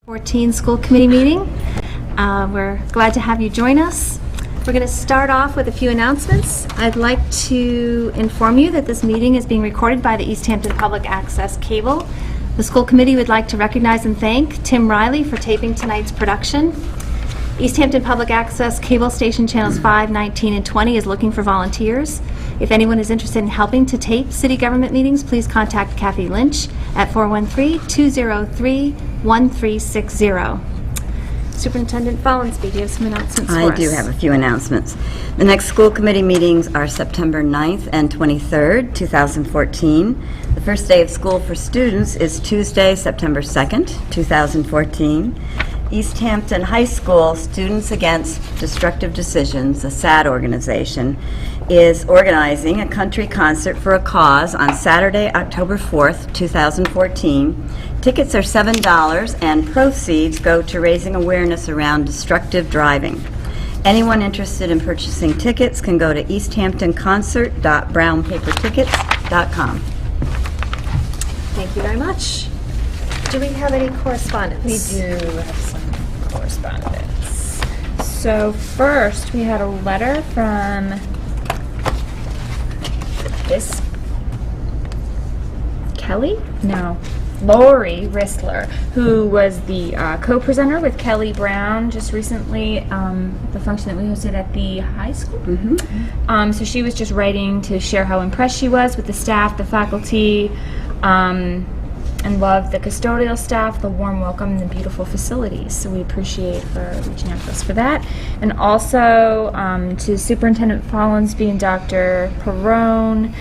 14 school committee meeting. We're glad to have you join us. We're going to start off with a few announcements. I'd like to inform you that this meeting is being recorded by the Easthampton Public Access Cable. The school committee would like to recognize and thank Tim Riley for taping tonight's production. Easthampton Public Access Cable Station Channels 5, 19, and 20 is looking for volunteers. If anyone is interested in helping to tape city government meetings, please contact Kathy Lynch at 413-203-1360. Superintendent Follensby, do you have some announcements for us? I do have a few announcements. The next school committee meetings are September 9th and 23rd, 2014. The first day of school for students is Tuesday, September 2nd, 2014. Easthampton High School Students Against Destructive Decisions, a SAD organization, is organizing a country concert for a cause on Saturday, October 4th, 2014. Tickets are $7 and proceeds go to raising awareness around destructive driving. Anyone interested in purchasing tickets can go to easthamptonconcert.brownpapertickets.com. Thank you very much. Do we have any correspondence? We do have some correspondence. So first, we had a letter from this Lori Ristler, who was the co-presenter with Kelly Brown just recently, the function that we hosted at the high school. Mm-hmm. So she was just writing to share how impressed she was with the staff, the faculty, and loved the custodial staff, the warm welcome, and the beautiful facilities. So we appreciate her reaching out to us for that. And also to Superintendent Follensby and Dr. Perrone,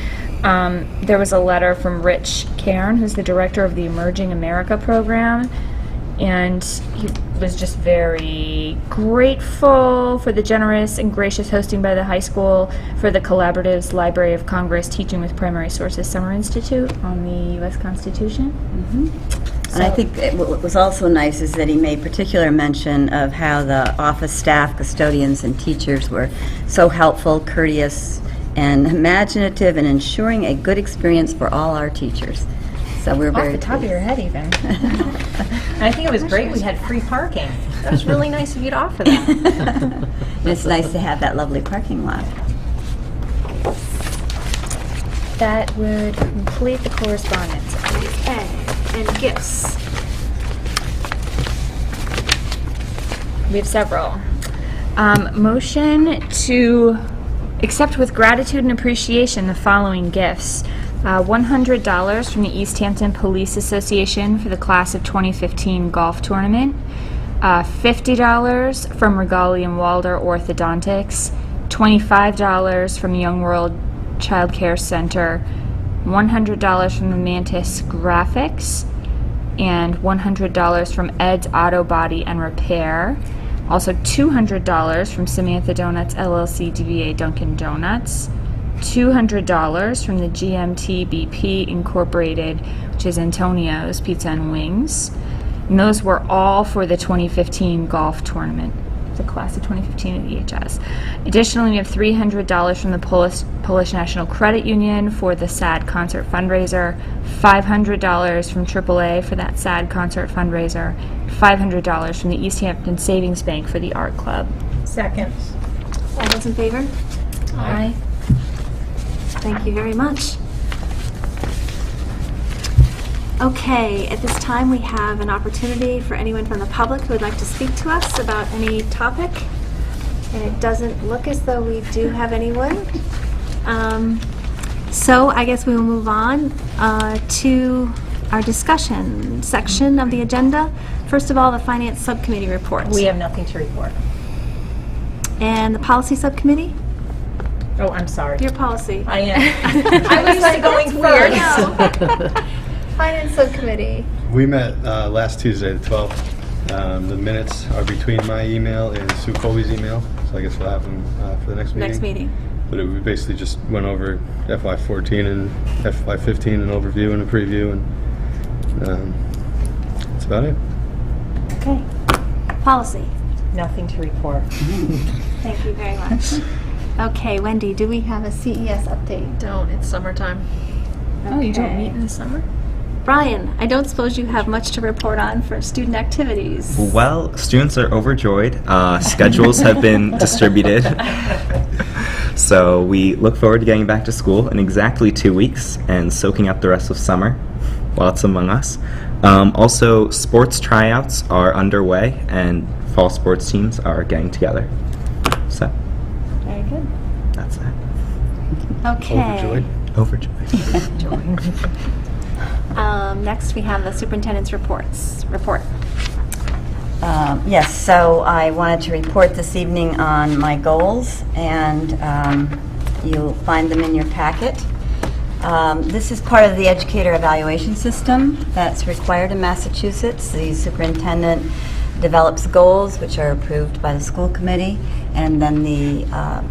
there was a letter from Rich Cairn, who's the director of the Emerging America program, and he was just very grateful for the generous and gracious hosting by the high school for the Collaborative's Library of Congress Teaching with Primary Sources Summer Institute on the U.S. Constitution. Mm-hmm. And I think what was also nice is that he made particular mention of how the office staff, custodians, and teachers were so helpful, courteous, and imaginative in ensuring a good experience for all our teachers. So we're very off the top of your head, even. And I think it was great we had free parking. That was really nice of you to offer that. And it's nice to have that lovely parking lot. That would complete the correspondence. Okay, and gifts. We have several. Motion to accept with gratitude and appreciation the following gifts. $100 from the Easthampton Police Association for the Class of 2015 Golf Tournament, $50 from Regali and Walder Orthodontics, $25 from Young World Child Care Center, $100 from the Mantis Graphics, and $100 from Ed's Auto Body and Repair. Also $200 from Samantha Donuts LLC DBA Dunkin' Donuts, $200 from the GMT BP Incorporated, which is Antonio's Pizza and Wings. And those were all for the 2015 golf tournament, the class of 2015 at EHS. Additionally, we have $300 from the Polish National Credit Union for the SAD concert fundraiser, $500 from AAA for that SAD concert fundraiser, $500 from the Easthampton Savings Bank for the art club. Second. All those in favor? Aye. Thank you very much. Okay, at this time we have an opportunity for anyone from the public who would like to speak to us about any topic. And it doesn't look as though we do have anyone. So I guess we will move on to our discussion section of the agenda. First of all, the Finance Subcommittee report. We have nothing to report. And the Policy Subcommittee? Oh, I'm sorry. Your policy. I am. I was like going first. Finance Subcommittee. We met last Tuesday, the 12th. The minutes are between my email and Sue Colby's email, so I guess we'll have them for the next meeting. Next meeting. But we basically just went over FY14 and FY15, an overview and a preview, and that's about it. Okay. Policy. Nothing to report. Thank you very much. Okay, Wendy, do we have a CES update? Don't. It's summertime. Oh, you don't meet in the summer? Brian, I don't suppose you have much to report on for student activities? Well, students are overjoyed. Schedules have been distributed. So we look forward to getting back to school in exactly 2 weeks and soaking up the rest of summer while it's among us. Also, sports tryouts are underway and fall sports teams are getting together. So, Very good. that's that. Okay. Overjoyed. Next, we have the superintendent's report. Yes, so I wanted to report this evening on my goals, and you'll find them in your packet. This is part of the educator evaluation system that's required in Massachusetts. The superintendent develops goals, which are approved by the school committee, and then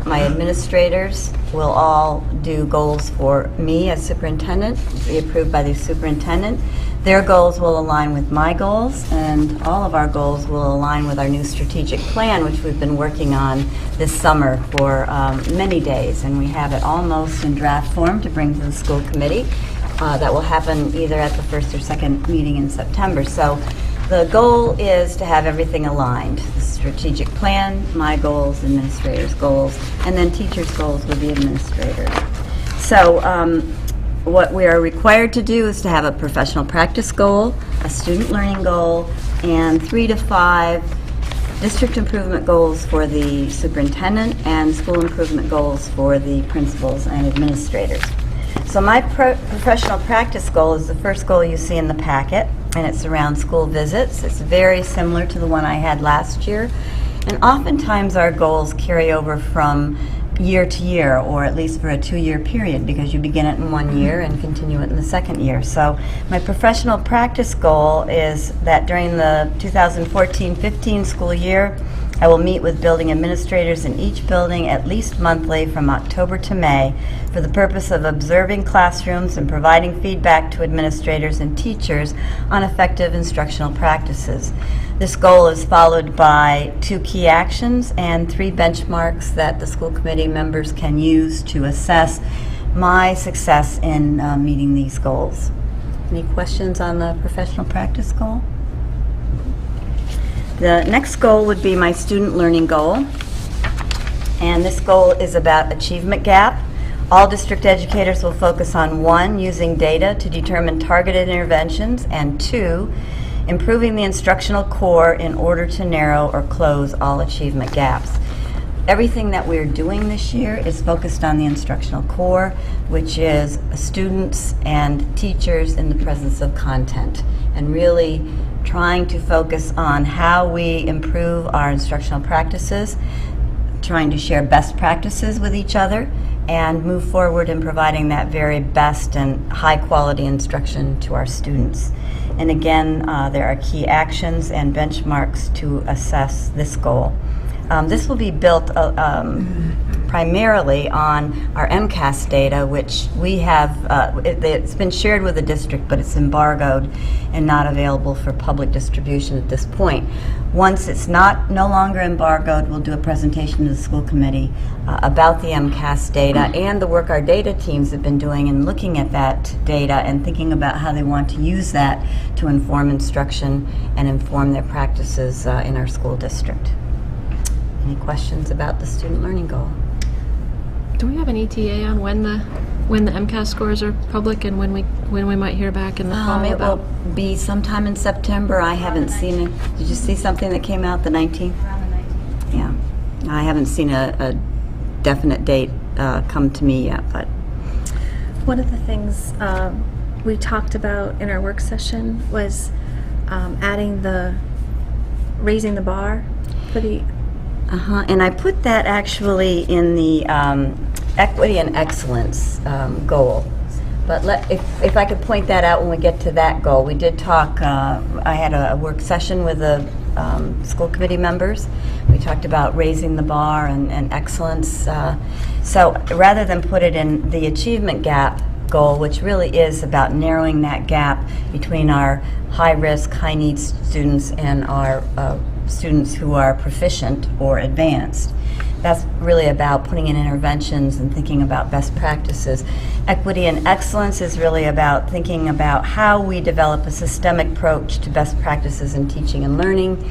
my administrators will all do goals for me as superintendent, be approved by the superintendent. Their goals will align with my goals, and all of our goals will align with our new strategic plan, which we've been working on this summer for many days, and we have it almost in draft form to bring to the school committee. That will happen either at the first or second meeting in September. So the goal is to have everything aligned. The strategic plan, my goals, administrators' goals, and then teachers' goals with the administrators. So what we are required to do is to have a professional practice goal, a student learning goal, and 3 to 5 district improvement goals for the superintendent and school improvement goals for the principals and administrators. So my professional practice goal is the first goal you see in the packet, and it's around school visits. It's very similar to the one I had last year, and oftentimes our goals carry over from year to year, or at least for a 2-year period, because you begin it in 1 year and continue it in the second year. So my professional practice goal is that during the 2014-15 school year, I will meet with building administrators in each building at least monthly from October to May for the purpose of observing classrooms and providing feedback to administrators and teachers on effective instructional practices. This goal is followed by 2 key actions and 3 benchmarks that the school committee members can use to assess my success in meeting these goals. Any questions on the professional practice goal? The next goal would be my student learning goal, and this goal is about achievement gap. All district educators will focus on 1, using data to determine targeted interventions, and 2, improving the instructional core in order to narrow or close all achievement gaps. Everything that we're doing this year is focused on the instructional core, which is students and teachers in the presence of content, and really trying to focus on how we improve our instructional practices, trying to share best practices with each other, and move forward in providing that very best and high quality instruction to our students. And again, there are key actions and benchmarks to assess this goal. This will be built primarily on our MCAS data, which we have, it's been shared with the district, but it's embargoed and not available for public distribution at this point. Once it's no longer embargoed, we'll do a presentation to the school committee about the MCAS data and the work our data teams have been doing in looking at that data and thinking about how they want to use that to inform instruction and inform their practices in our school district. Any questions about the student learning goal? Do we have an ETA on when the MCAS scores are public and when we might hear back in the fall It about? will be sometime in September. I haven't seen it. Did you see something that came out the 19th? Around the 19th. Yeah. I haven't seen a definite date come to me yet, but One of the things we talked about in our work session was raising the bar for the and I put that actually in the equity and excellence goal. But if I could point that out when we get to that goal. We did talk, I had a work session with the school committee members. We talked about raising the bar and excellence. So rather than put it in the achievement gap goal, which really is about narrowing that gap between our high-risk, high-needs students and our students who are proficient or advanced, That's really about putting in interventions and thinking about best practices. Equity and excellence is really about thinking about how we develop a systemic approach to best practices in teaching and learning.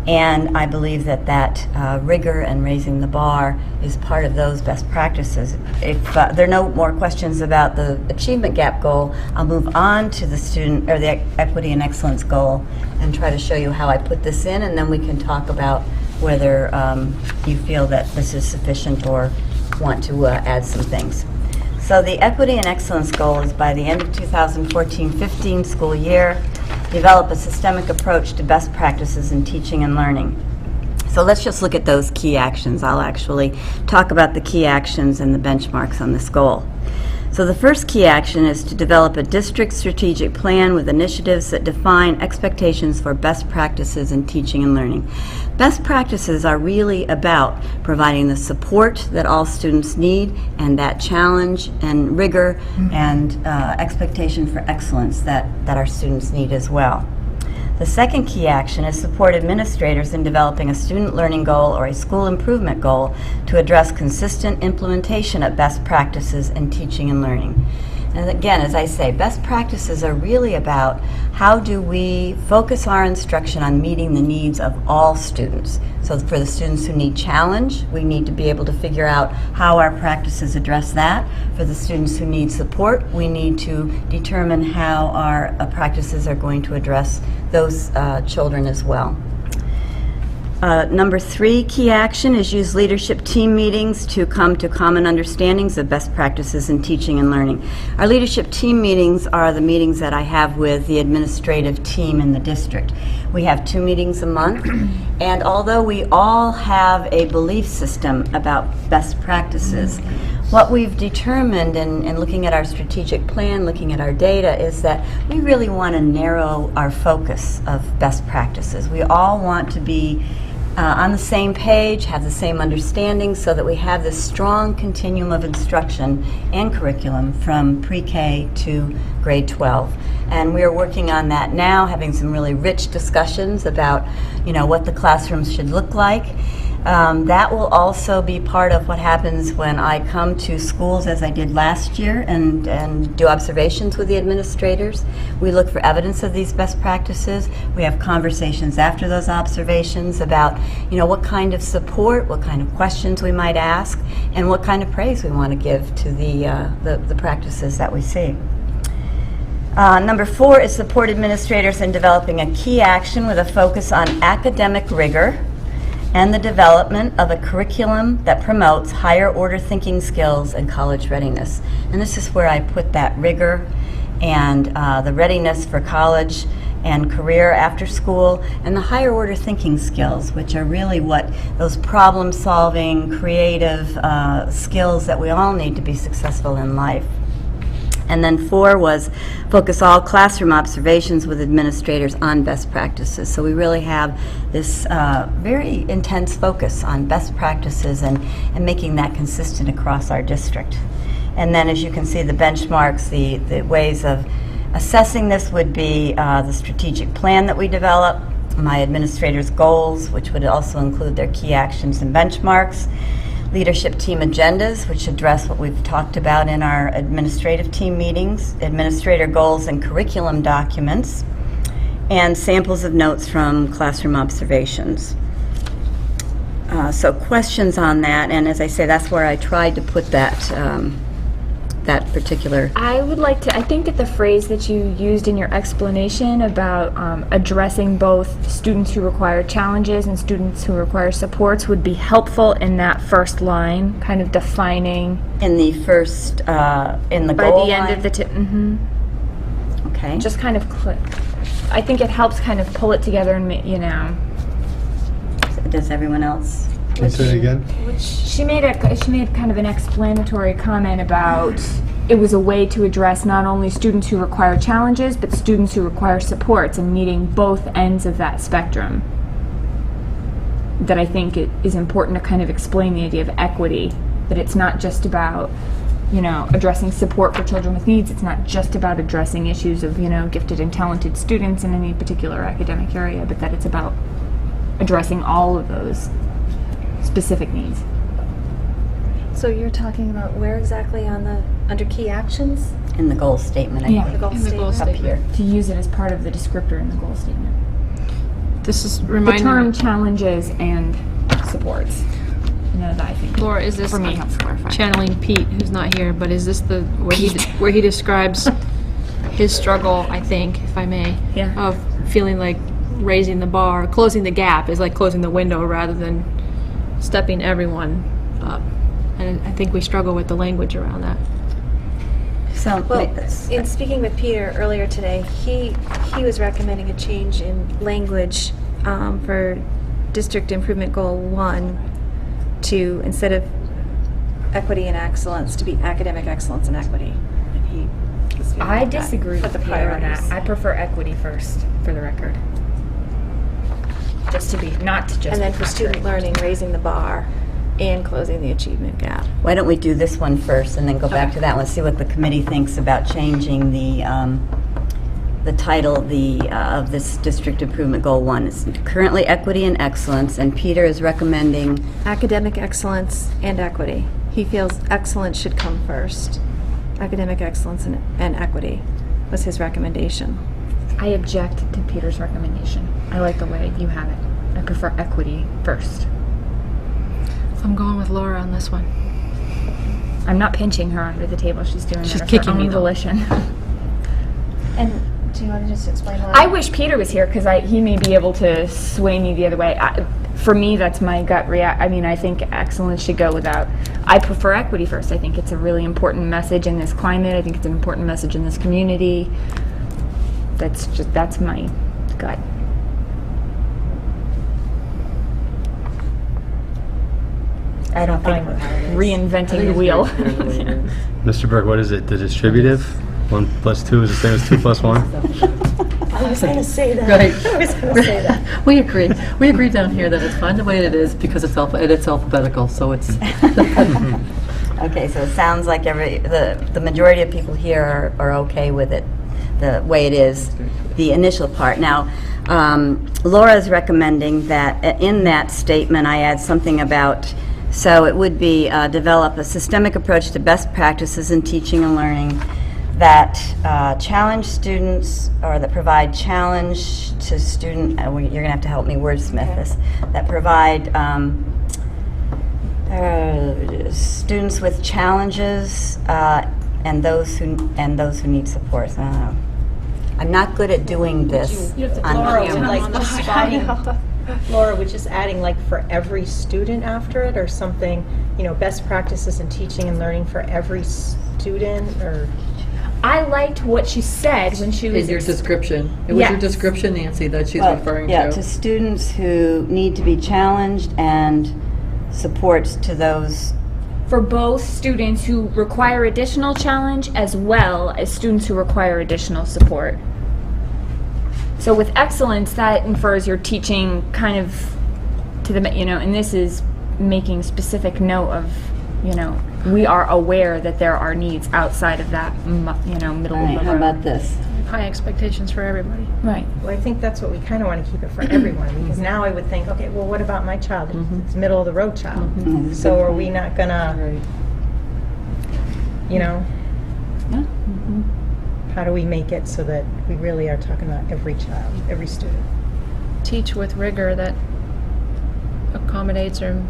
And I believe that rigor and raising the bar is part of those best practices. If there are no more questions about the achievement gap goal, I'll move on to the student or the equity and excellence goal and try to show you how I put this in, and then we can talk about whether you feel that this is sufficient or want to add some things. So the equity and excellence goal is by the end of 2014-15 school year, develop a systemic approach to best practices in teaching and learning. So let's just look at those key actions. I'll actually talk about the key actions and the benchmarks on this goal. So the first key action is to develop a district strategic plan with initiatives that define expectations for best practices in teaching and learning. Best practices are really about providing the support that all students need and that challenge and rigor and expectation for excellence that our students need as well. The second key action is support administrators in developing a student learning goal or a school improvement goal to address consistent implementation of best practices in teaching and learning. And again, as I say, best practices are really about how do we focus our instruction on meeting the needs of all students. So for the students who need challenge, we need to be able to figure out how our practices address that. For the students who need support, we need to determine how our practices are going to address those children as well. Number 3 key action is use leadership team meetings to come to common understandings of best practices in teaching and learning. Our leadership team meetings are the meetings that I have with the administrative team in the district. We have 2 meetings a month, and although we all have a belief system about best practices, what we've determined in looking at our strategic plan, looking at our data, is that we really want to narrow our focus of best practices. We all want to be on the same page, have the same understanding, so that we have this strong continuum of instruction and curriculum from pre-K to grade 12. And we are working on that now, having some really rich discussions about, what the classrooms should look like. That will also be part of what happens when I come to schools, as I did last year, and do observations with the administrators. We look for evidence of these best practices. We have conversations after those observations about, what kind of support, what kind of questions we might ask, and what kind of praise we want to give to the practices that we see. Number 4 is support administrators in developing a key action with a focus on academic rigor and the development of a curriculum that promotes higher order thinking skills and college readiness. And this is where I put that rigor and the readiness for college and career after school, and the higher order thinking skills, which are really what those problem solving, creative skills that we all need to be successful in life. And then 4 was focus all classroom observations with administrators on best practices. So we really have this very intense focus on best practices and making that consistent across our district. And then, as you can see, the benchmarks, the ways of assessing this would be the strategic plan that we develop, my administrators' goals, which would also include their key actions and benchmarks, leadership team agendas, which address what we've talked about in our administrative team meetings, administrator goals and curriculum documents, and samples of notes from classroom observations. So questions on that, and as I say, that's where I tried to put that particular. I think that the phrase that you used in your explanation about addressing both students who require challenges and students who require supports would be helpful in that first line, kind of defining. In the first, in the by goal the end line? of the Okay. just kind of I think it helps kind of pull it together and Does everyone else? Can you say it again? She made kind of an explanatory comment about it was a way to address not only students who require challenges, but students who require supports, and meeting both ends of that spectrum. That I think it is important to kind of explain the idea of equity, that it's not just about addressing support for children with needs. It's not just about addressing issues of gifted and talented students in any particular academic area, but that it's about addressing all of those specific needs. So you're talking about where exactly under key actions? In the goal statement, I Yeah. think. The goal In the goal statement. Up here. To use it as part of the descriptor in the goal statement. This is The reminding term me. challenges and supports. You know, that I think Laura, is this for me helps clarify. channeling Pete, who's not here, but is this the where he describes his struggle, I think, if I may, Yeah. of feeling like raising the bar, closing the gap is like closing the window rather than stepping everyone up. And I think we struggle with the language around that. So, Well, in speaking with Peter earlier today, he was recommending a change in language for District Improvement Goal 1 to, instead of equity and excellence, to be academic excellence and equity. And he was feeling I like that. disagree But with the Peter on that. priorities. I prefer equity first, for the record. Just to be, not to just. And then be for student learning, raising the bar and closing the achievement gap. why don't we do this one first and then go back to that one, see what the committee thinks about changing the title of this District Improvement Goal 1. It's currently Equity and Excellence, and Peter is recommending, Academic excellence and equity. He feels excellence should come first. Academic excellence and equity was his recommendation. I object to Peter's recommendation. I like the way you have it. I prefer equity first. I'm going with Laura on this one. I'm not pinching her under the table. She's doing She's it of kicking her me, own though. volition. And do you want to just explain why? I wish Peter was here because he may be able to sway me the other way. For me, that's my gut react. I mean, I think excellence should go without. I prefer equity first. I think it's a really important message in this climate. I think it's an important message in this community. That's my gut. I don't think reinventing the wheel. Mr. Burke, what is it? The distributive? 1 plus 2 is the same as 2 plus 1? I was going to say that. Right. I was going to say that. We agree. We agree down here that it's fine the way it is because it's alphabetical, so it's. okay, so it sounds like the majority of people here are okay with it, the way it is, the initial part. Now, Laura is recommending that in that statement I add something about, so it would be develop a systemic approach to best practices in teaching and learning that challenge students, or that provide challenge to student, you're going to have to help me wordsmith this, that provide students with challenges and those who need support. I don't know. I'm not good at doing this on Laura, camera. like just adding, Laura, was just adding like for every student after it, or something, best practices in teaching and learning for every student, or. I liked what she said when she was. In your description. It was your Yes. description, Nancy, that she's Well, referring yeah, to. to students who need to be challenged and supports to those. For both students who require additional challenge as well as students who require additional support. So with excellence, that infers you're teaching kind of to the, and this is making specific note of, we are aware that there are needs outside of that, middle All of right, the how road. about this? High expectations for everybody. Right. Well, I think that's what we kind of want to keep it for everyone, because now I would think, okay, well, what about my child? It's middle of the road child. So are we not gonna, Right. how do we make it so that we really are talking about every child, every student? Teach with rigor that accommodates or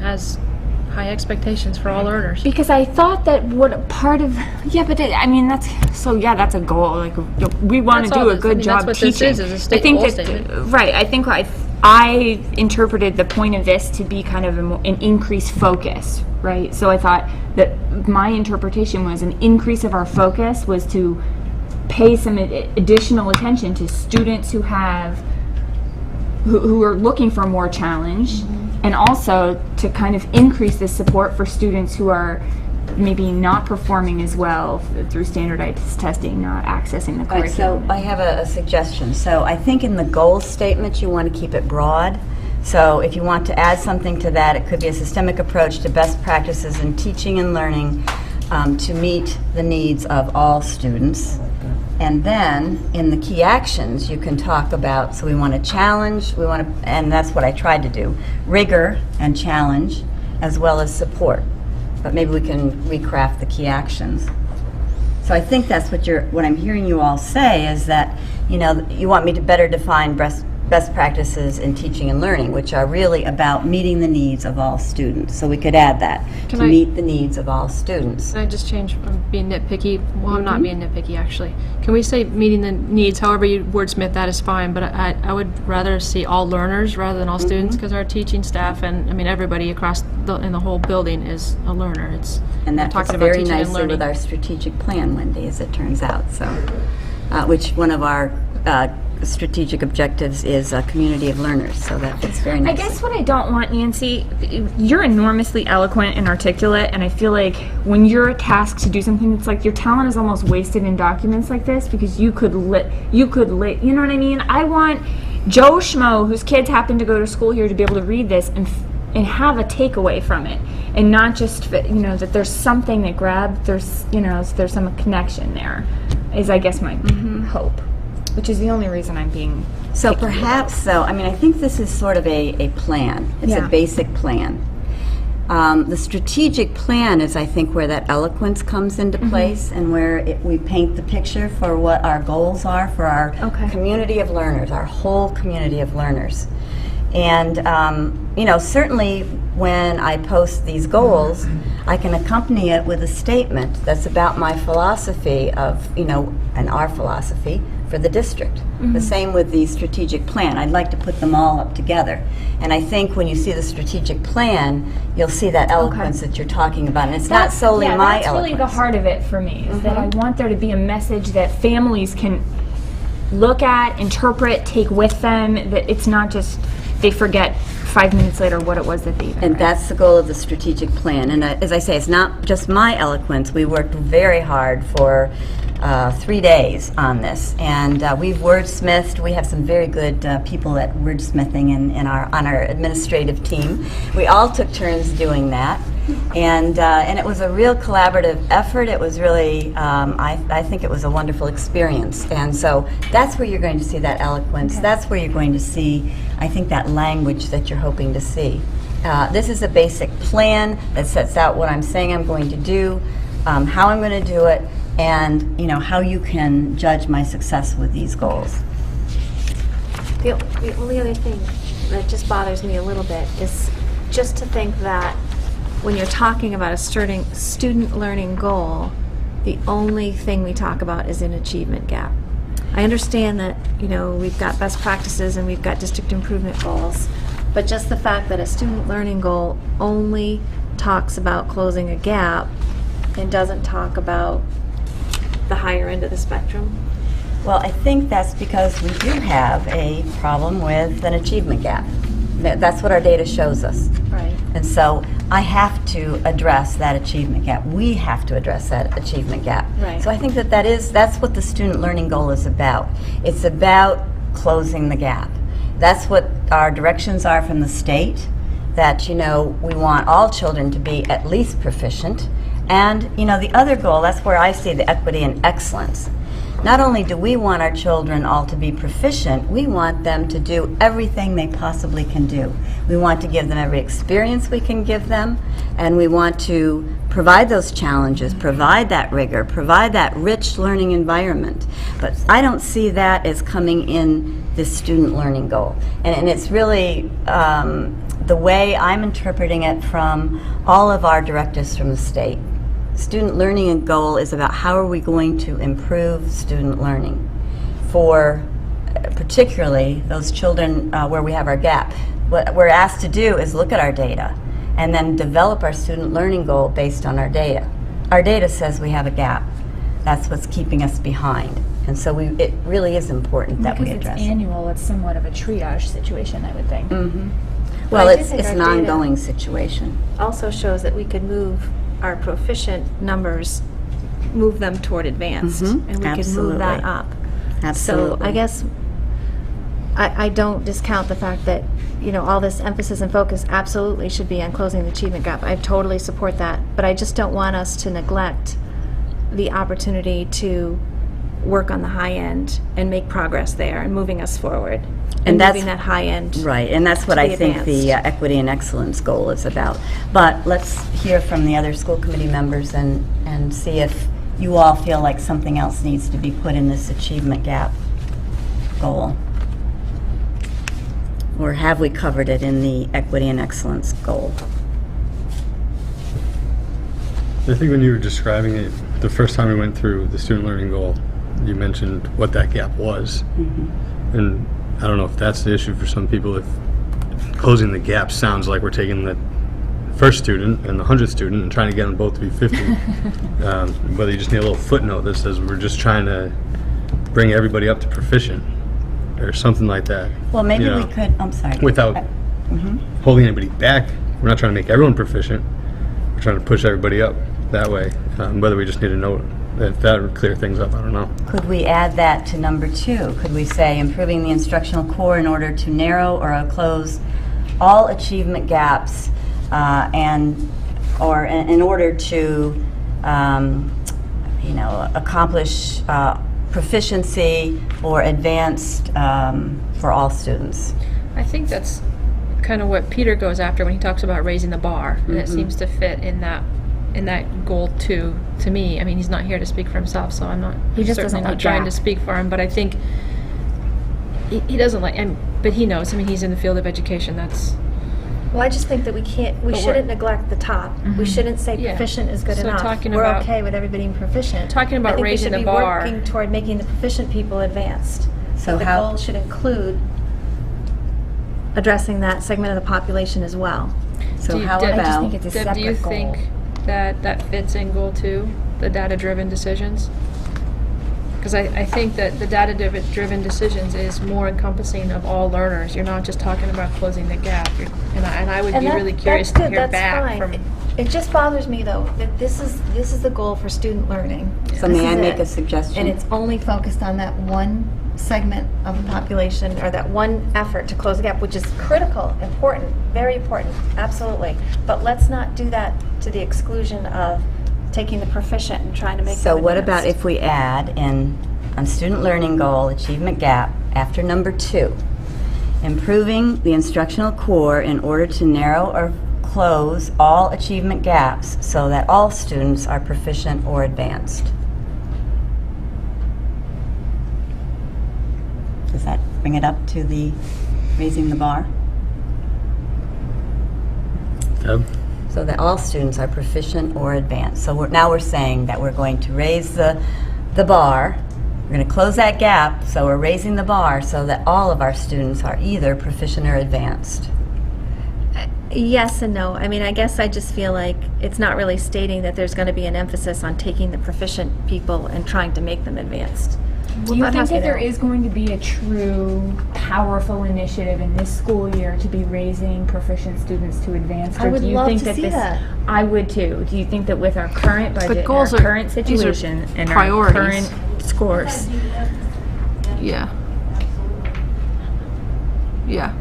has high expectations for all learners. Because I thought that what part of, that's a goal. Like, we want to That's all do a this- good that's job what teaching. this is a state I think goal that, statement. right, I think I interpreted the point of this to be kind of an increased focus, right? So I thought that my interpretation was an increase of our focus was to pay some additional attention to students who are looking for more challenge, and also to kind of increase the support for students who are maybe not performing as well through standardized testing, not accessing the All right, so curriculum. I have a suggestion. So I think in the goal statement, you want to keep it broad. So if you want to add something to that, it could be a systemic approach to best practices in teaching and learning to meet the needs of all students. And then in the key actions, you can talk about, so we want to challenge, and that's what I tried to do, rigor and challenge, as well as support. But maybe we can recraft the key actions. So I think that's what I'm hearing you all say is that, you want me to better define best practices in teaching and learning, which are really about meeting the needs of all students. So we could add that, Can to I- meet the needs of all students. Can I just change from being nitpicky? Well, I'm not being nitpicky, actually. Can we say meeting the needs, however you wordsmith that is fine, but I would rather see all learners rather than all students, because our teaching staff and, everybody in the whole building is a learner. And that fits talking about very teaching and nicely learning. with our strategic plan, Wendy, as it turns out. So, which one of our strategic objectives is a community of learners. So that fits very I nicely. guess what I don't want, Nancy, you're enormously eloquent and articulate, and I feel like when you're tasked to do something, it's like your talent is almost wasted in documents like this because you could you know what I mean? I want Joe Schmo, whose kids happen to go to school here, to be able to read this and have a takeaway from it, and not just that there's something that grabbed. There's there's some connection there. Is I guess my hope, which is the only reason I'm being. So perhaps, I think this is sort of a plan. It's Yeah. a basic plan. The strategic plan is, I think, where that eloquence comes into place and where we paint the picture for what our goals are for our community of learners, our whole community of learners. And, certainly when I post these goals, I can accompany it with a statement that's about my philosophy of, and our philosophy for the district. The same with the strategic plan. I'd like to put them all up together. And I think when you see the strategic plan, you'll see that eloquence that you're talking about. And it's not solely my that's eloquence. really the heart of it for me, is that I want there to be a message that families can look at, interpret, take with them, that it's not just they forget 5 minutes later what it was that they even And read. that's the goal of the strategic plan. And as I say, it's not just my eloquence. We worked very hard for 3 days on this, and we've wordsmithed. We have some very good people at wordsmithing on our administrative team. We all took turns doing that, and it was a real collaborative effort. It was really, I think it was a wonderful experience. And so that's where you're going to see that eloquence. That's where you're going to see, I think, that language that you're hoping to see. This is a basic plan that sets out what I'm saying I'm going to do, how I'm going to do it, and how you can judge my success with these goals. The only other thing that just bothers me a little bit is just to think that when you're talking about a student learning goal, the only thing we talk about is an achievement gap. I understand that, we've got best practices and we've got district improvement goals, but just the fact that a student learning goal only talks about closing a gap and doesn't talk about the higher end of the spectrum. Well, I think that's because we do have a problem with an achievement gap. That's what our data shows us. Right. And so I have to address that achievement gap. We have to address that achievement gap. Right. So I think that's what the student learning goal is about. It's about closing the gap. That's what our directions are from the state, that, we want all children to be at least proficient. And, the other goal, that's where I see the equity and excellence. Not only do we want our children all to be proficient, we want them to do everything they possibly can do. We want to give them every experience we can give them, and we want to provide those challenges, provide that rigor, provide that rich learning environment. But I don't see that as coming in this student learning goal. And it's really the way I'm interpreting it from all of our directives from the state. Student learning goal is about how are we going to improve student learning for particularly those children where we have our gap. What we're asked to do is look at our data and then develop our student learning goal based on our data. Our data says we have a gap. That's what's keeping us behind. And so it really is important that we address Because it's annual, it's somewhat of a triage situation, I would think. Well, I do it's think an our data ongoing situation. Also shows that we could move our proficient numbers, move them toward advanced, and we could move that absolutely. up. Absolutely. So I guess I don't discount the fact that, all this emphasis and focus absolutely should be on closing the achievement gap. I totally support that, but I just don't want us to neglect the opportunity to work on the high end and make progress there and moving us forward. And that's- moving that high end. Right, and that's what to I be think the advanced. equity and excellence goal is about. But let's hear from the other school committee members and see if you all feel like something else needs to be put in this achievement gap goal. Or have we covered it in the equity and excellence goal? I think when you were describing it, the first time we went through the student learning goal, you mentioned what that gap was. And I don't know if that's the issue for some people, if closing the gap sounds like we're taking the first student and the 100th student and trying to get them both to be 50. Whether you just need a little footnote that says we're just trying to bring everybody up to proficient or something like that. Well, maybe you know, we could, I'm sorry. without holding anybody back. We're not trying to make everyone proficient. We're trying to push everybody up that way. Whether we just need a note, if that would clear things up, I don't know. Could we add that to number 2? Could we say improving the instructional core in order to narrow or close all achievement gaps or in order to accomplish proficiency or advanced for all students? I think that's kind of what Peter goes after when he talks about raising the bar, and it seems to fit in that goal too. To me, I mean, he's not here to speak for himself, so I'm not. He just certainly doesn't not like trying gap. to speak for him, but I think he doesn't like. But he knows. I mean, he's in the field of education. That's. Well, I just think that we we're- shouldn't neglect the top. We shouldn't say Yeah. proficient is good So enough. talking We're about- okay with everybody being proficient. Talking about raising the bar. I think we should be working toward making the proficient people advanced. So the how- goal should include addressing that segment of the population as well. So Do you- how Deb, I about... just think it's a Deb, do you separate goal. think that fits in goal 2, the data-driven decisions? Because I think that the data-driven decisions is more encompassing of all learners. You're not just talking about closing the gap. And I would be really curious to hear back from. It just bothers me though that this is the goal for student learning. So This may I is make it. a suggestion? And it's only focused on that one segment of the population, or that one effort to close the gap, which is critical, important, very important, absolutely. But let's not do that to the exclusion of taking the proficient and trying to make So them what about advanced. if we add in on student learning goal, achievement gap, after number 2, improving the instructional core in order to narrow or close all achievement gaps so that all students are proficient or advanced? Does that bring it up to the raising the bar? Deb? So that all students are proficient or advanced. So now we're saying that we're going to raise the bar. We're going to close that gap, so we're raising the bar so that all of our students are either proficient or advanced. Yes and no. I mean, I guess I just feel like it's not really stating that there's going to be an emphasis on taking the proficient people and trying to make them advanced. Do you That think has to be that there there. is going to be a true, powerful initiative in this school year to be raising proficient students to advanced? I Or would do you love think to that see this? that. I would too. Do you think that with our current budget, and goals our are- current these are situation, and our priorities. current scores? Yeah. Yeah.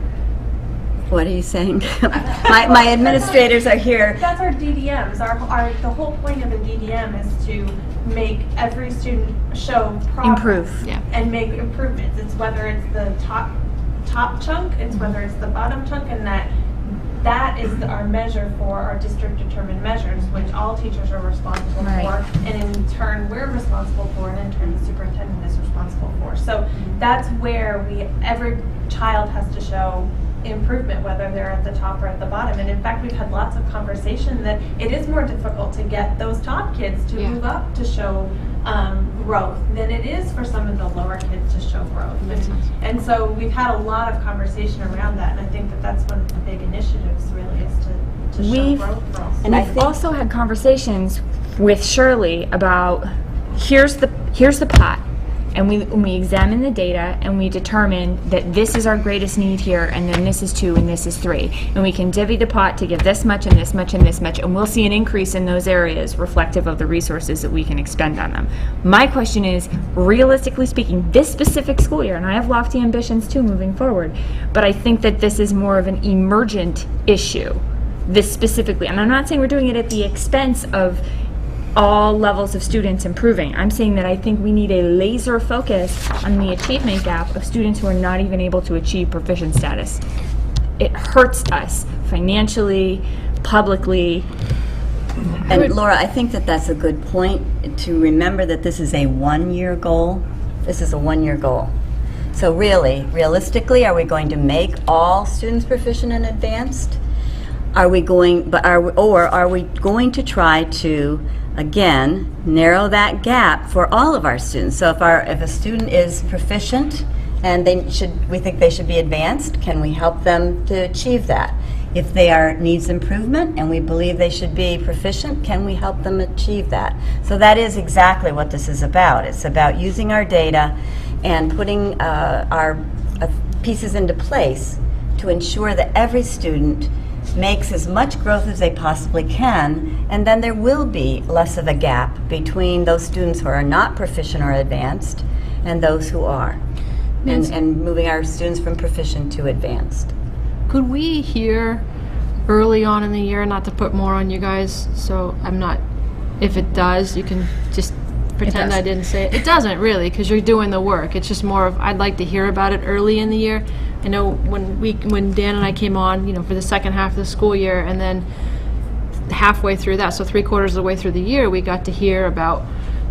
What are you saying? my administrators are here. That's our DDMs. The whole point of a DDM is to make every student show progress. Improve. Yeah. And make improvements. It's whether it's the top chunk, it's whether it's the bottom chunk, and that is our measure for our district determined measures, which all teachers are responsible Right. for, and in turn we're responsible for, and in turn the superintendent is responsible for. So that's where every child has to show improvement, whether they're at the top or at the bottom. And in fact, we've had lots of conversation that it is more difficult to get those top kids to Yeah. move up to show growth than it is for some of the lower kids to show growth. And so we've had a lot of conversation around that, and I think that that's one of the big initiatives really is to show growth for all. And I We've think also had conversations with Shirley about here's the pot, and we examine the data and we determine that this is our greatest need here, and then this is 2 and this is 3, and we can divvy the pot to give this much and this much and this much, and we'll see an increase in those areas reflective of the resources that we can expend on them. My question is, realistically speaking, this specific school year, and I have lofty ambitions too moving forward, but I think that this is more of an emergent issue, this specifically, and I'm not saying we're doing it at the expense of all levels of students improving. I'm saying that I think we need a laser focus on the achievement gap of students who are not even able to achieve proficient status. It hurts us financially, publicly. And Laura, I think that that's a good point to remember that this is a one-year goal. This is a one-year goal. So really, realistically, are we going to make all students proficient and advanced? Are we going to try to, again, narrow that gap for all of our students? So if a student is proficient and we think they should be advanced, can we help them to achieve that? If they needs improvement and we believe they should be proficient, can we help them achieve that? So that is exactly what this is about. It's about using our data and putting our pieces into place to ensure that every student makes as much growth as they possibly can, and then there will be less of a gap between those students who are not proficient or advanced and those who are, and moving our students from proficient to advanced. Could we hear early on in the year, not to put more on you guys, so I'm not, if it does, you can just pretend I didn't say it. It doesn't really, because you're doing the work. It's just more of, I'd like to hear about it early in the year. I know when Dan and I came on, for the second half of the school year, and then halfway through that, so 3/4 of the way through the year, we got to hear about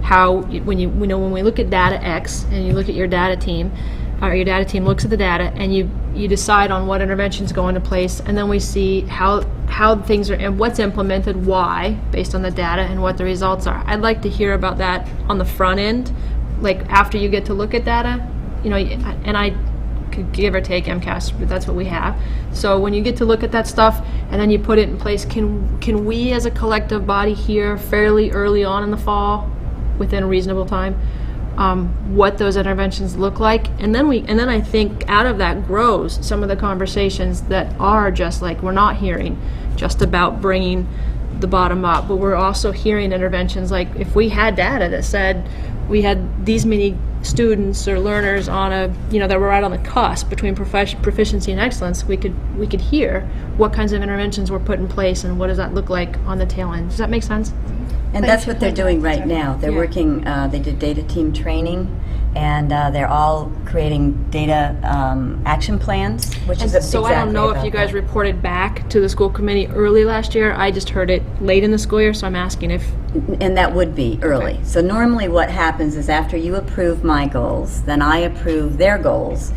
how when we look at data X and you look at your data team, or your data team looks at the data and you decide on what interventions go into place, and then we see how things are and what's implemented, why, based on the data and what the results are. I'd like to hear about that on the front end, like after you get to look at data, and I could give or take MCAS, but that's what we have. So when you get to look at that stuff and then you put it in place, can we as a collective body hear fairly early on in the fall, within a reasonable time, what those interventions look like, and then I think out of that grows some of the conversations that are just like, we're not hearing just about bringing the bottom up, but we're also hearing interventions like, if we had data that said we had these many students or learners on that were right on the cusp between proficiency and excellence, we could hear what kinds of interventions were put in place and what does that look like on the tail end. Does that make sense? And that's what they're doing right now. They're working, they did data team training, and they're all creating data action plans, which is so I don't know if you guys reported back to the school committee early last year. I just heard it late in the school year, so I'm asking if... And that would be early. Okay. So normally what happens is after you approve my goals, then I approve their goals.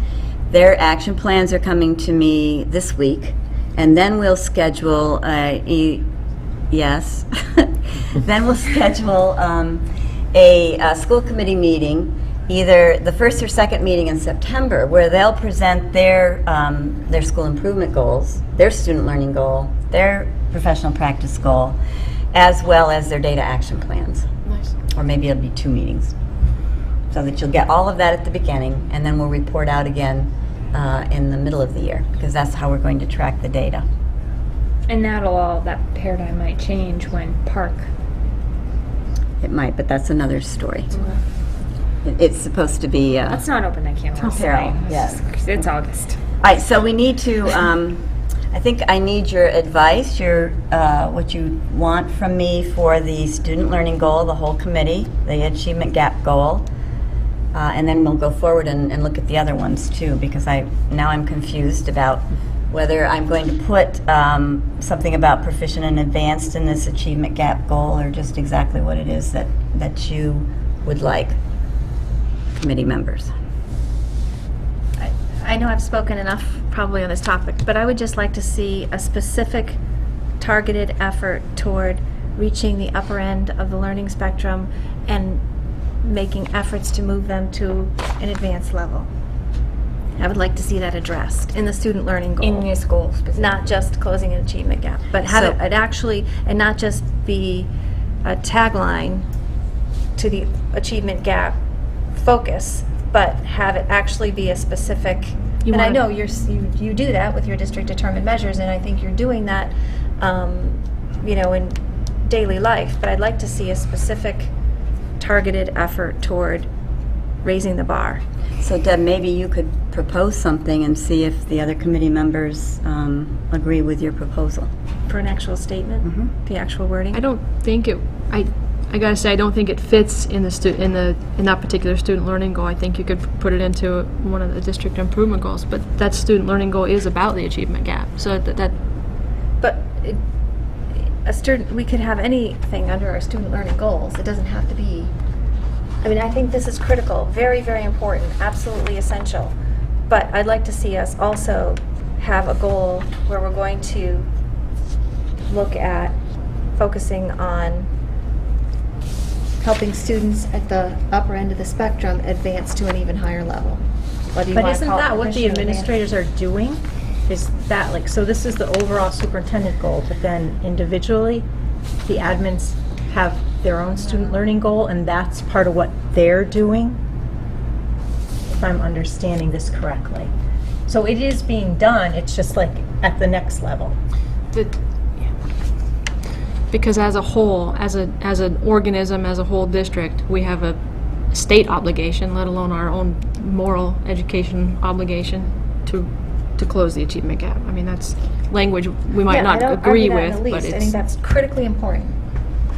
Their action plans are coming to me this week, and then we'll schedule then we'll schedule a school committee meeting, either the first or second meeting in September, where they'll present their school improvement goals, their student learning goal, their professional practice goal, as well as their data action plans. Nice. Or maybe it'll be 2 meetings, so that you'll get all of that at the beginning, and then we'll report out again in the middle of the year, because that's how we're going to track the data. And that paradigm might change when Park. It might, but that's another story. It's supposed to be... Let's not open that can of worms. Yes. It's August. All right, so we need to, I think I need your advice, what you want from me for the student learning goal, the whole committee, the achievement gap goal, and then we'll go forward and look at the other ones too, because now I'm confused about whether I'm going to put something about proficient and advanced in this achievement gap goal, or just exactly what it is that you would like, committee members. I know I've spoken enough probably on this topic, but I would just like to see a specific targeted effort toward reaching the upper end of the learning spectrum and making efforts to move them to an advanced level. I would like to see that addressed in the student learning goal. In the school specifically. Not just closing an achievement gap, but have it actually, and not just be a tagline to the achievement gap focus, but have it actually be a specific, and I know you do that with your district determined measures, and I think you're doing that in daily life, but I'd like to see a specific targeted effort toward raising the bar. So Deb, maybe you could propose something and see if the other committee members agree with your proposal. For an actual statement, the actual wording. I don't think it. I I gotta say, I don't think it fits in the in that particular student learning goal. I think you could put it into one of the district improvement goals, but that student learning goal is about the achievement gap. So But a student, we could have anything under our student learning goals. It doesn't have to be, I mean, I think this is critical, very, very important, absolutely essential. But I'd like to see us also have a goal where we're going to look at focusing on helping students at the upper end of the spectrum advance to an even higher level. Whether you But wanna isn't call it that what the proficient or administrators are doing? Is that like, so this is the overall superintendent goal, but then individually, the admins have their own student learning goal, and that's part of what they're doing? If I'm understanding this correctly. So it is being done, it's just like at the next level. because as a whole, as an organism, as a whole district, we have a state obligation, let alone our own moral education obligation to close the achievement gap. I mean, that's language we might not agree with, but I think it's, that's critically important.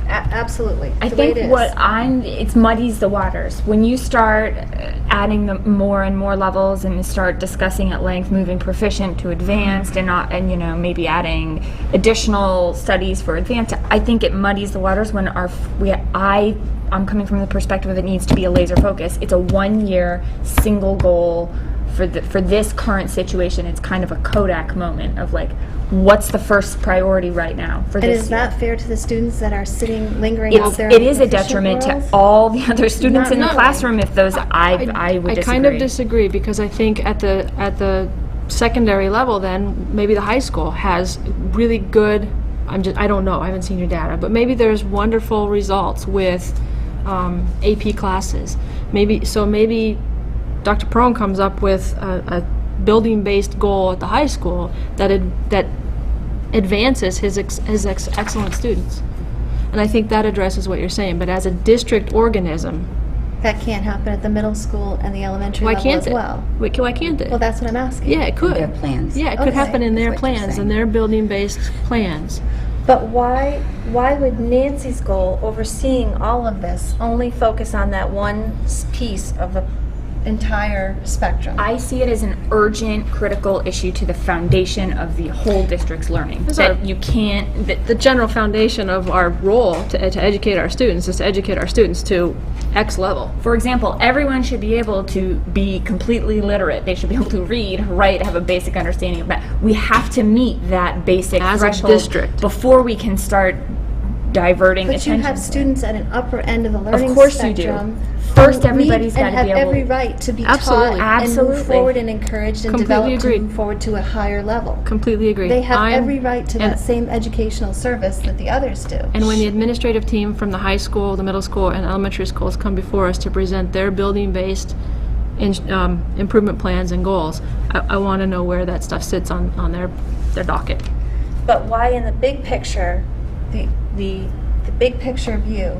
Absolutely. I the way think it is. it muddies the waters. When you start adding the more and more levels and you start discussing at length moving proficient to advanced and you know, maybe adding additional studies for advanced, I think it muddies the waters when I'm coming from the perspective of it needs to be a laser focus. It's a 1-year single goal for this current situation. It's kind of a Kodak moment of like, what's the first priority right now for And this is year? that fair to the students that are sitting, lingering out there? It in is a proficient detriment to worlds? all the other students in the Not classroom if those, I would disagree. I kind of disagree, because I think at the secondary level, then maybe the high school has really good, I don't know, I haven't seen your data, but maybe there's wonderful results with AP classes. Maybe Dr. Perone comes up with a building-based goal at the high school that advances his excellent students. And I think that addresses what you're saying, but as a district organism, That can't happen at the middle school and the elementary level as well. Why can't it? Well, that's what I'm asking. Yeah, it could. Their plans. Yeah, it could Okay. happen in their That's what you're plans, saying. and their building-based plans. But why would Nancy's goal, overseeing all of this, only focus on that one piece of the entire spectrum? I see it as an urgent, critical issue to the foundation of the whole district's learning. Those That are- you can't, that The general foundation of our role to educate our students is to educate our students to X level. for example, everyone should be able to be completely literate. They should be able to read, write, have a basic understanding of that. We have to meet that basic As a threshold district. before we can start diverting But attention. you have students at an upper end of the learning course you do. spectrum. First, who everybody's need gotta and be have able- every right to be Absolutely. taught and move Absolutely. forward and encouraged and Completely developed to agreed. move forward to a higher level. Completely agree. They have I'm- every right to that and- same educational service that the others do. And when the administrative team from the high school, the middle school, and elementary schools come before us to present their building-based improvement plans and goals, I want to know where that stuff sits on their docket. But why in the big picture, the big picture view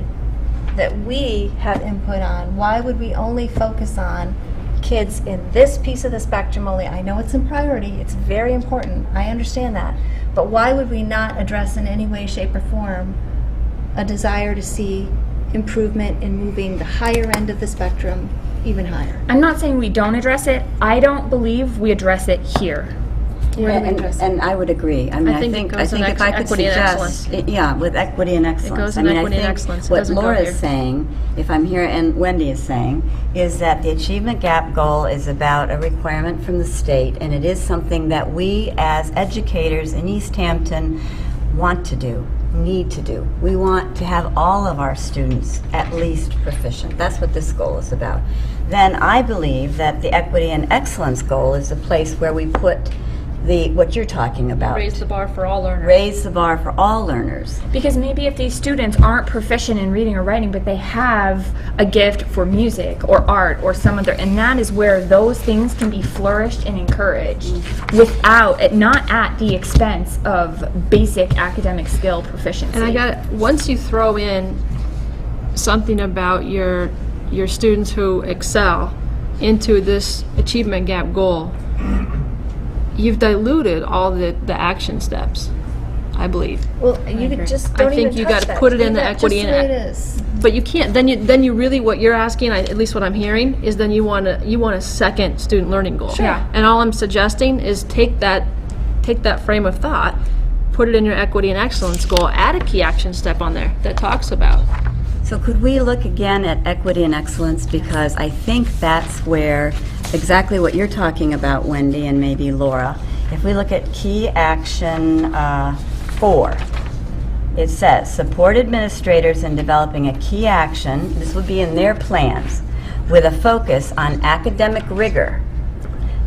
that we have input on, why would we only focus on kids in this piece of the spectrum only? I know it's in priority, it's very important, I understand that, but why would we not address in any way, shape, or form a desire to see improvement in moving the higher end of the spectrum even higher? I'm not saying we don't address it. I don't believe we address it here. Where do we address it? And I would agree. I mean, I think it goes in if I could equity and suggest, yeah, with equity and excellence. goes I in mean, equity and I excellence. It think what doesn't go Laura here. is saying, if I'm here, and Wendy is saying, is that the achievement gap goal is about a requirement from the state, and it is something that we as educators in Easthampton want to do, need to do. We want to have all of our students at least proficient. That's what this goal is about. Then I believe that the equity and excellence goal is a place where we put what you're talking about. Raise the bar for all learners. Raise the bar for all learners. Because maybe if these students aren't proficient in reading or writing, but they have a gift for music or art or some other, and that is where those things can be flourished and encouraged not at the expense of basic academic skill proficiency. And once you throw in something about your students who excel into this achievement gap goal, you've diluted all the action steps. I believe. Well, you could just don't I think even you touch gotta that. put it in Leave the that equity just and the way it is. But you can't, then you really, what you're asking, at least what I'm hearing, is then you want a second student learning goal. Sure. Yeah. And all I'm suggesting is take that frame of thought, put it in your equity and excellence goal, add a key action step on there that talks about. So could we look again at equity and excellence, because I think that's where exactly what you're talking about, Wendy, and maybe Laura. If we look at key action 4, it says, support administrators in developing a key action, this would be in their plans, with a focus on academic rigor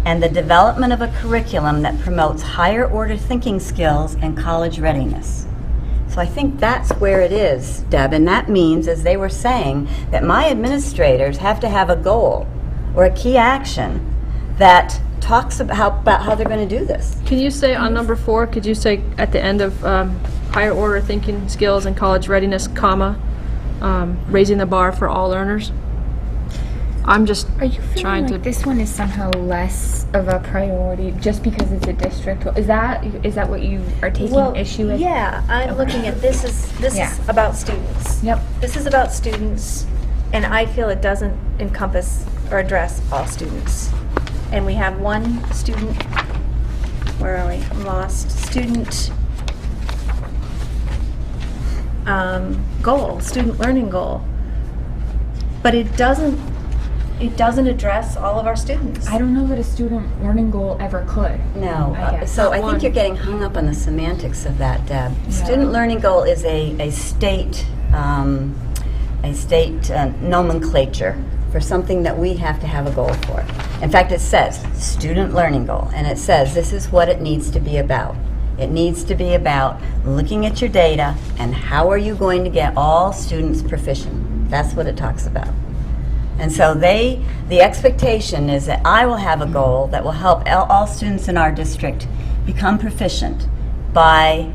and the development of a curriculum that promotes higher order thinking skills and college readiness. So I think that's where it is, Deb, and that means, as they were saying, that my administrators have to have a goal or a key action that talks about how they're going to do this. Can you say on number 4, could you say at the end of higher order thinking skills and college readiness, comma, raising the bar for all learners? I'm just Are you trying feeling to. like this one is somehow less of a priority just because it's a district? Is that what you are taking issue with? Yeah, I'm looking at this is about students. Yep. This is about students, and I feel it doesn't encompass or address all students. And we have one student, where are we? I'm lost. Student goal, student learning goal. But it doesn't address all of our students. I don't know that a student learning goal ever could. No, I guess. so I One. think you're getting hung up on the semantics of that, Deb. Student learning goal is a state nomenclature for something that we have to have a goal for. In fact, it says student learning goal, and it says this is what it needs to be about. It needs to be about looking at your data and how are you going to get all students proficient. That's what it talks about. And so the expectation is that I will have a goal that will help all students in our district become proficient by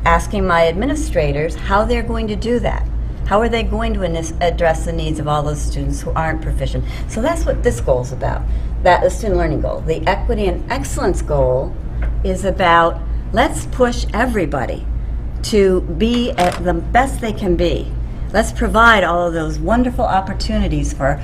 asking my administrators how they're going to do that. How are they going to address the needs of all those students who aren't proficient? So that's what this goal is about, the student learning goal. The equity and excellence goal is about let's push everybody to be at the best they can be. Let's provide all of those wonderful opportunities for,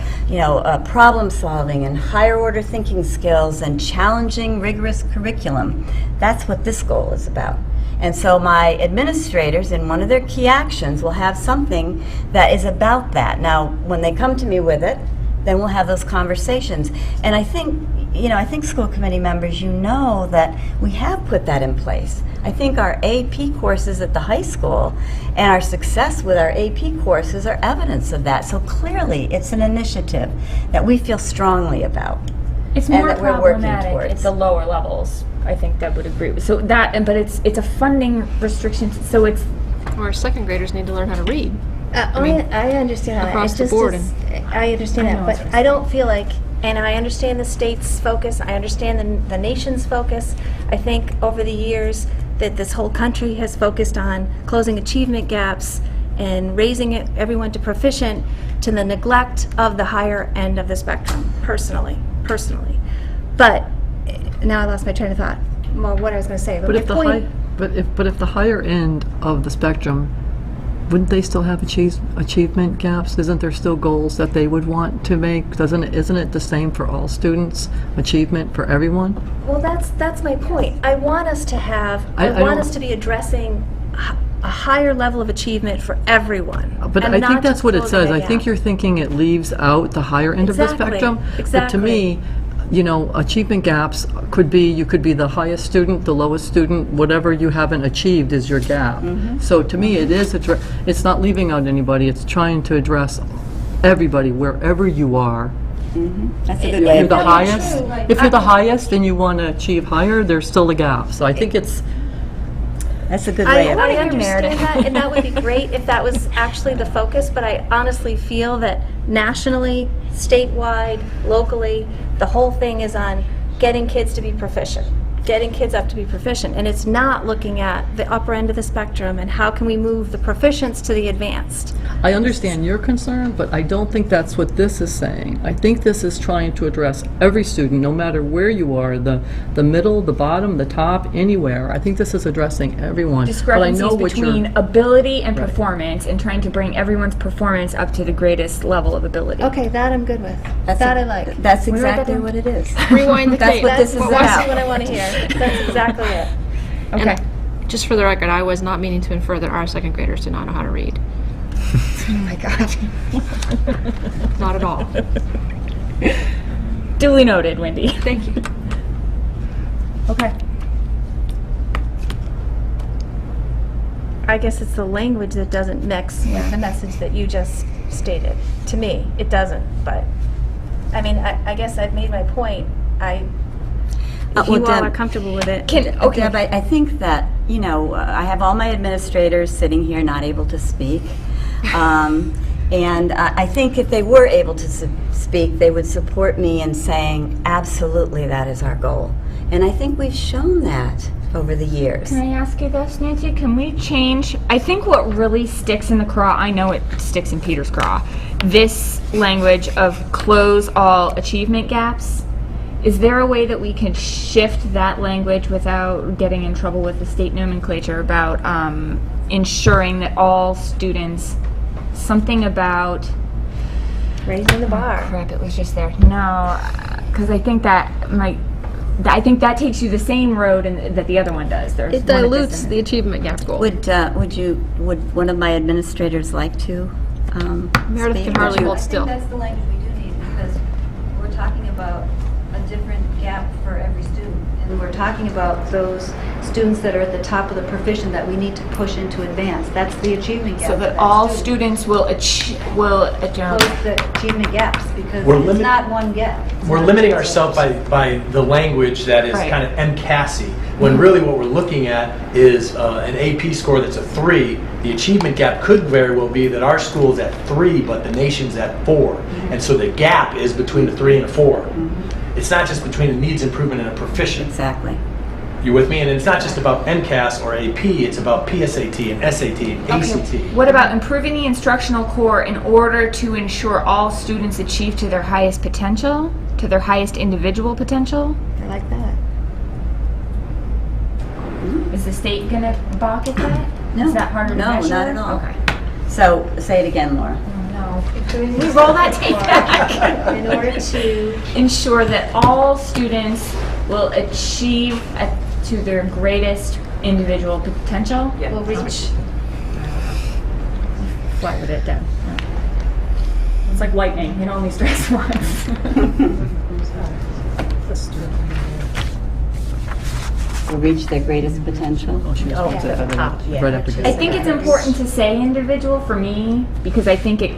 problem solving and higher order thinking skills and challenging, rigorous curriculum. That's what this goal is about. And so my administrators, in one of their key actions, will have something that is about that. Now, when they come to me with it, then we'll have those conversations. And I think school committee members, that we have put that in place. I think our AP courses at the high school and our success with our AP courses are evidence of that. So clearly, it's an initiative that we feel strongly about. It's and more that we're working problematic towards. at the lower levels. I think Deb would agree with. So but it's a funding restriction. So it's Or second graders need to learn how to read. I understand that. across It's the just board I understand I that, know but it's I don't feel like, and I understand the state's focus, I understand the nation's focus. I think over the years that this whole country has focused on closing achievement gaps and raising everyone to proficient, to the neglect of the higher end of the spectrum, personally. But now I lost my train of thought. Well, what I was going to say, But if the higher end of the spectrum, wouldn't they still have achievement gaps? Isn't there still goals that they would want to make? Isn't it the same for all students? Achievement for everyone? Well, that's my point. I want us to have, I want don't- us to be addressing a higher level of achievement for everyone. But and I not think that's just what it closing says. a I think gap. you're thinking it leaves out the higher end of the Exactly, spectrum. But to exactly. me, achievement gaps you could be the highest student, the lowest student, whatever you haven't achieved is your gap. So to me, it's not leaving out anybody, it's trying to address everybody, wherever you are. That's a If good way you're of the putting it. highest, if you're the highest and you want to achieve higher, there's still a gap. So I think That's a good way I of understand that, and that would be great if that was actually the focus, but I honestly feel that nationally, statewide, locally, the whole thing is on getting kids to be proficient. getting kids up to be proficient. And it's not looking at the upper end of the spectrum and how can we move the proficients to the advanced. I understand your concern, but I don't think that's what this is saying. I think this is trying to address every student, no matter where you are, the middle, the bottom, the top, anywhere. I think this is addressing everyone. But I know Discrepancies what you're- between ability and performance, and trying to bring everyone's performance up to the greatest level of ability. Okay, that I'm good with. That I like. That's write that exactly down? what it is. Rewind the That's tape. what this is That's about. what I want to hear. That's exactly it. Okay. Just for the record, I was not meaning to infer that our second graders do not know how to read. Oh my God. Not at all. Duly noted, Wendy. Thank you. Okay. I guess it's the language that doesn't mix with the message that you just stated. To me, it doesn't, but, I mean, I guess I've made my point. If you all are comfortable with it. Okay, but I think that, I have all my administrators sitting here not able to speak. And I think if they were able to speak, they would support me in saying, absolutely, that is our goal. And I think we've shown that over the years. Can I ask you this, Nancy? Can we change? I think what really sticks in the craw, I know it sticks in Peter's craw, this language of close all achievement gaps. Is there a way that we can shift that language without getting in trouble with the state nomenclature about ensuring that all students, something about, Raising the bar. crap, it was just there. No, because I think that takes you the same road that the other one does. There's It one at this dilutes end. the achievement gap goal. Would one of my administrators like to Meredith speak? can hardly hold Would you- still. That's the language we do need, because we're talking about a different gap for every student. And we're talking about those students that are at the top of the proficient that we need to push into advanced. That's the achievement gap. So for that that all student. students will Close the achievement gaps, because We're it's limit- not one gap. It's We're not limiting just ourselves by the language that is Right. kind of MCASI, when really what we're looking at is an AP score that's a 3. The achievement gap could very well be that our school's at 3, but the nation's at 4. And so the gap is between a 3 and a 4. It's not just between a needs improvement and a proficient. Exactly. You with me? And it's not just about MCAS or AP, it's about PSAT and SAT and ACT. What about improving the instructional core in order to ensure all students achieve to their highest potential, to their highest individual potential? I like that. Is the state gonna balk at that? No. Is that harder to No, measure? not at all. Okay. So, say it again, Laura. No. We roll that tape back. In order to Ensure that all students will achieve to their greatest individual potential. will reach. Flatten it down. It's like lightning, it only strikes once. Will reach their greatest potential. Oh, she just wants it at the top, right up against I think it's important to say individual for me, because I think it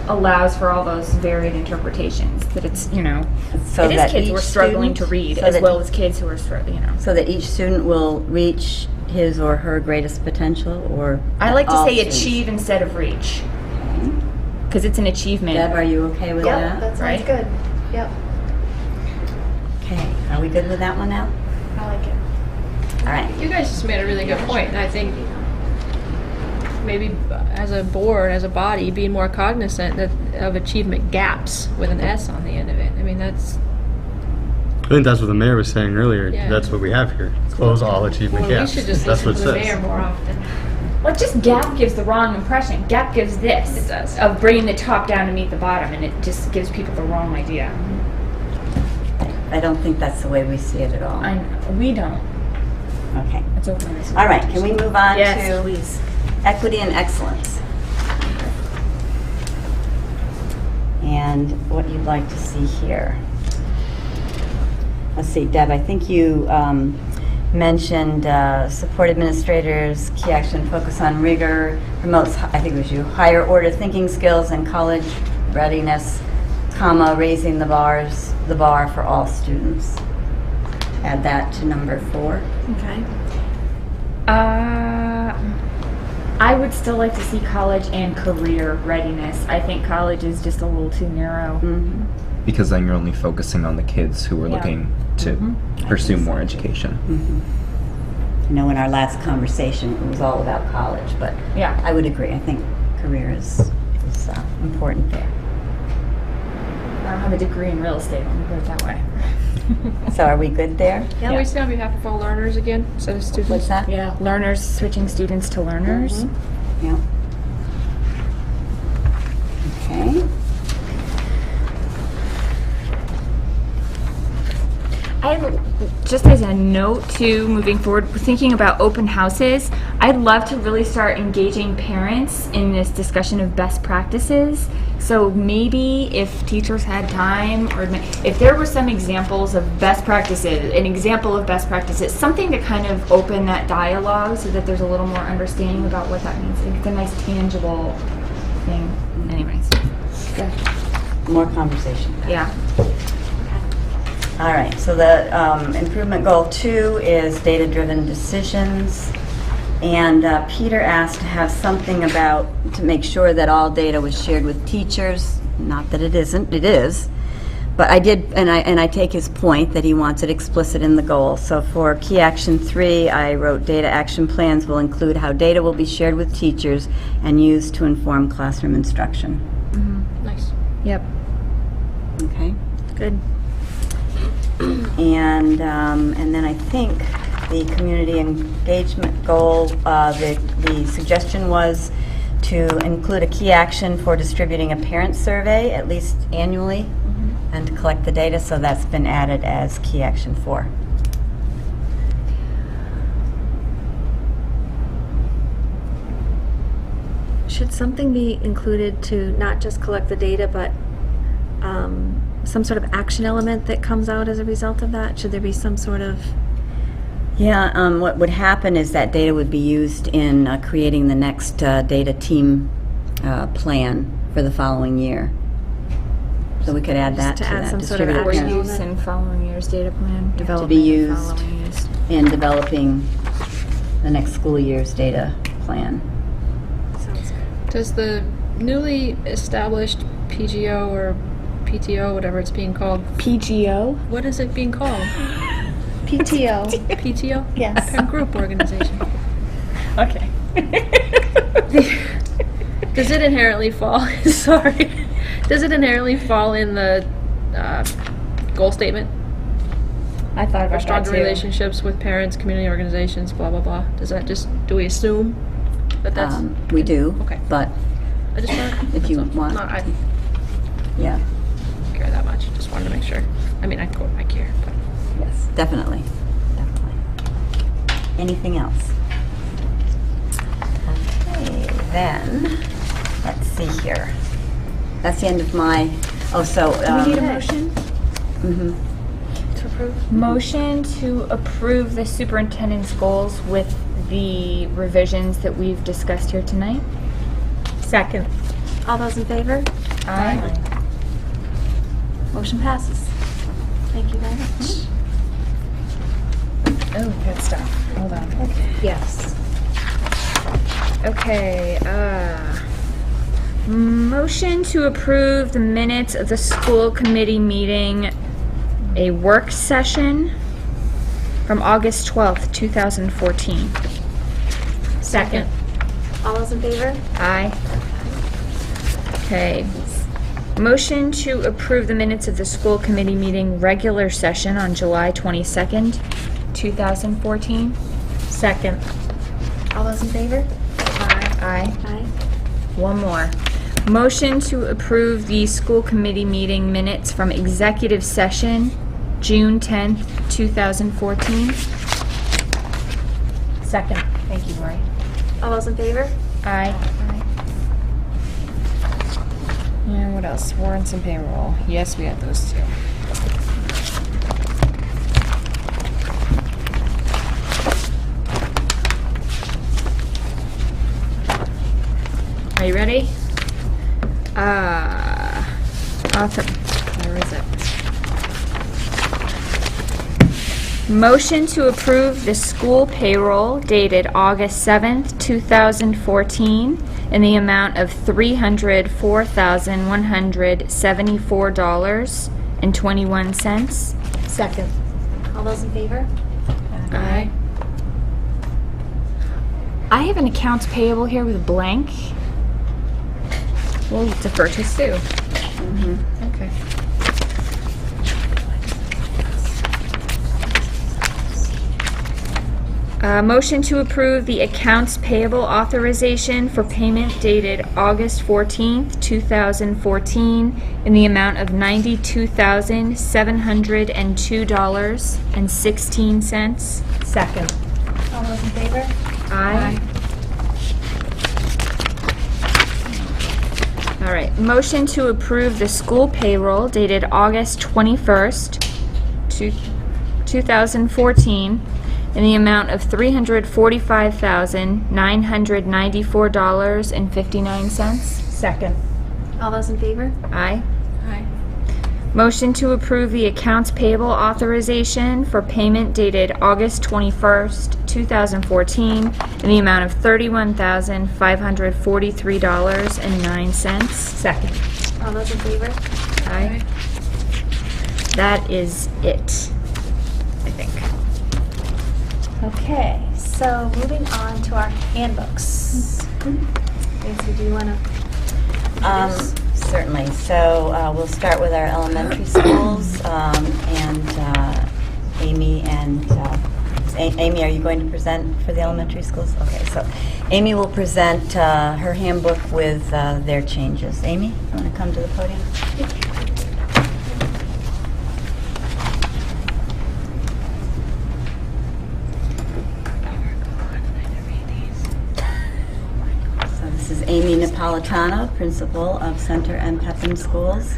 allows for all those varied interpretations, that it's, So it is that kids who each are struggling to student- read, so as that- well as kids who are struggling, So that each student will reach his or her greatest potential, or I like to all say students? achieve instead of reach, because it's an achievement. Deb, are you okay with Yep, that? that sounds Right? good. Yep, Okay, are we good with that one now? I like it. All right. You guys just made a really good point. And I think maybe as a board, as a body, being more cognizant of achievement gaps with an S on the end of it. I mean, that's, I think that's what the mayor was saying earlier. Yeah. That's what we have here. Close all achievement well, we gaps. should just That's listen what to it the mayor says. more often. Well, just gap gives the wrong impression. Gap gives this. It does. Of bringing the top down to meet the bottom, and it just gives people the wrong idea. I don't think that's the way we see it at all. We don't. Okay. It's open. All right, can we move on Yes, to please. equity and excellence? And what you'd like to see here. Let's see, Deb, I think you mentioned support administrators, key action, focus on rigor, promotes, I think it was you, higher order thinking skills and college readiness, comma, raising the bar for all students. Add that to number 4. Okay. I would still like to see college and career readiness. I think college is just a little too narrow. Because then you're only focusing on the kids who are Yeah. looking to pursue more education. I know in our last conversation, it was all about college, but Yeah. I would agree. I think career is important there. I don't have a degree in real estate, let me put it that way. So are we good there? Can we say on behalf of all learners again, instead of students? What's that? Yeah, learners, switching students to learners. Yeah. Okay. Just as a note too, moving forward, thinking about open houses, I'd love to really start engaging parents in this discussion of best practices. So maybe if teachers had time, or if there were some examples of best practices, an example of best practices, something to kind of open that dialogue so that there's a little more understanding about what that means. It's a nice tangible thing. Anyways, More conversation. yeah. All right, so the improvement goal 2 is data-driven decisions. And Peter asked to have something about, to make sure that all data was shared with teachers. Not that it isn't, it is. But I did, and I take his point that he wants it explicit in the goal. So for key action 3, I wrote data action plans will include how data will be shared with teachers and used to inform classroom instruction. Nice. Yep. Okay? Good. And then I think the community engagement goal, the suggestion was to include a key action for distributing a parent survey at least annually and to collect the data, so that's been added as key action 4. Should something be included to not just collect the data, but some sort of action element that comes out as a result of that? Should there be some sort of... Yeah, what would happen is that data would be used in creating the next data team plan for the following year. So we could add that to to add that. some sort of distributed action parent- Use in following year's data plan, development be in used. following years. in developing the next school year's data plan. Sounds good. Does the newly established PGO or PTO, whatever it's being called, PGO? what is it being called? PTO. PTO? Yes. Parent group organization. Okay. Does it inherently fall, sorry, does it inherently fall in the goal statement? I thought For about that stronger too. relationships with parents, community organizations, blah, blah, blah. Does that just, do we assume that that's? We do, Okay. but I just wanted. if you that's all. want- No, I yeah, don't care that much, just wanted to make sure. I mean, I care, but. yes, definitely, definitely. Anything else? Okay, then, let's see here. That's the end of my, oh, so. Do we need a motion? Mhm. To approve? Motion to approve the superintendent's goals with the revisions that we've discussed here tonight. Second. All those in favor? Aye. Motion passes. Thank you very much. Oh, good stuff. Hold on. Yes. Okay, motion to approve the minutes of the school committee meeting, a work session from August 12th, 2014. Second. All those in favor? Aye. Okay. Motion to approve the minutes of the school committee meeting regular session on July 22nd, 2014. Second. All those in favor? Aye. Aye. One more. Motion to approve the school committee meeting minutes from executive session, June 10th, 2014. Second. Thank you, Lori. All those in favor? Aye. And what else? Warrants and payroll. Yes, we had those too. Are you ready? Where is it? Motion to approve the school payroll dated August 7th, 2014, in the amount of $304,174.21. Second. All those in favor? Aye. I have an accounts payable here with a blank. We'll defer to Sue. Okay. Motion to approve the accounts payable authorization for payment dated August 14th, 2014, in the amount of $92,702.16. Second. All those in favor? Aye. All right, motion to approve the school payroll dated August 21st, 2014, in the amount of $345,994.59. Second. All those in favor? Aye. Motion to approve the accounts payable authorization for payment dated August 21st, 2014, in the amount of $31,543.09. Second. All those in favor? Aye. That is it, I think. Okay, so moving on to our handbooks. Nancy, do you want to? Certainly. So we'll start with our elementary schools, and Amy and Amy, are you going to present for the elementary schools? Okay, so Amy will present her handbook with their changes. Amy, you want to come to the podium? This is Amy Napolitano, principal of Center and Pepin Schools.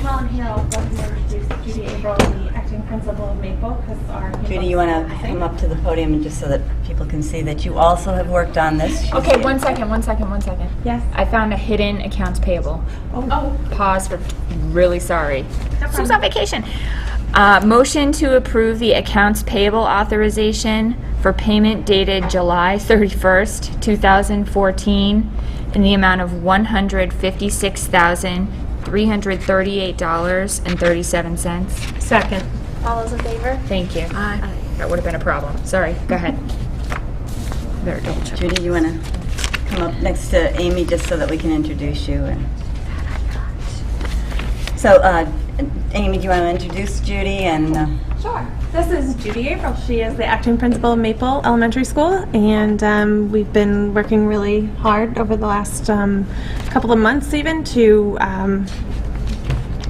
While I'm here, I'll welcome to introduce Judy April, the acting principal of Maple, because our... Judy, you want to come up to the podium and just so that people can see that you also have worked on this? Okay, one second. Yes. I found a hidden accounts payable. Oh. Pause for really sorry. No Sue's on vacation. Motion to approve the accounts payable authorization for payment dated July 31st, 2014, in the amount of $156,338.37. Second. All those in favor? Thank you. Aye. That would have been a problem. Sorry. Go ahead. Better double check. Judy, you want to come up next to Amy just so that we can introduce you? So, Amy, do you want to introduce Judy? And Sure. This is Judy April. She is the acting principal of Maple Elementary School, and we've been working really hard over the last couple of months even to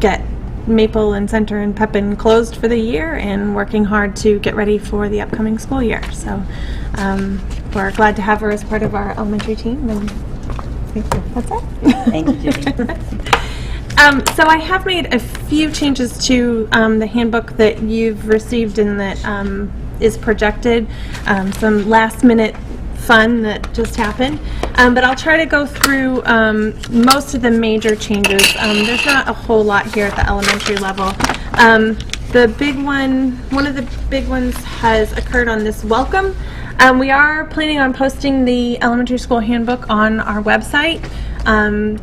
get Maple and Center and Pepin closed for the year and working hard to get ready for the upcoming school year. So we're glad to have her as part of our elementary team, and thank you. That's it. thank you, Judy. So I have made a few changes to the handbook that you've received and that is projected. Some last-minute fun that just happened. But I'll try to go through most of the major changes. There's not a whole lot here at the elementary level. The big one of the big ones has occurred on this welcome. We are planning on posting the elementary school handbook on our website,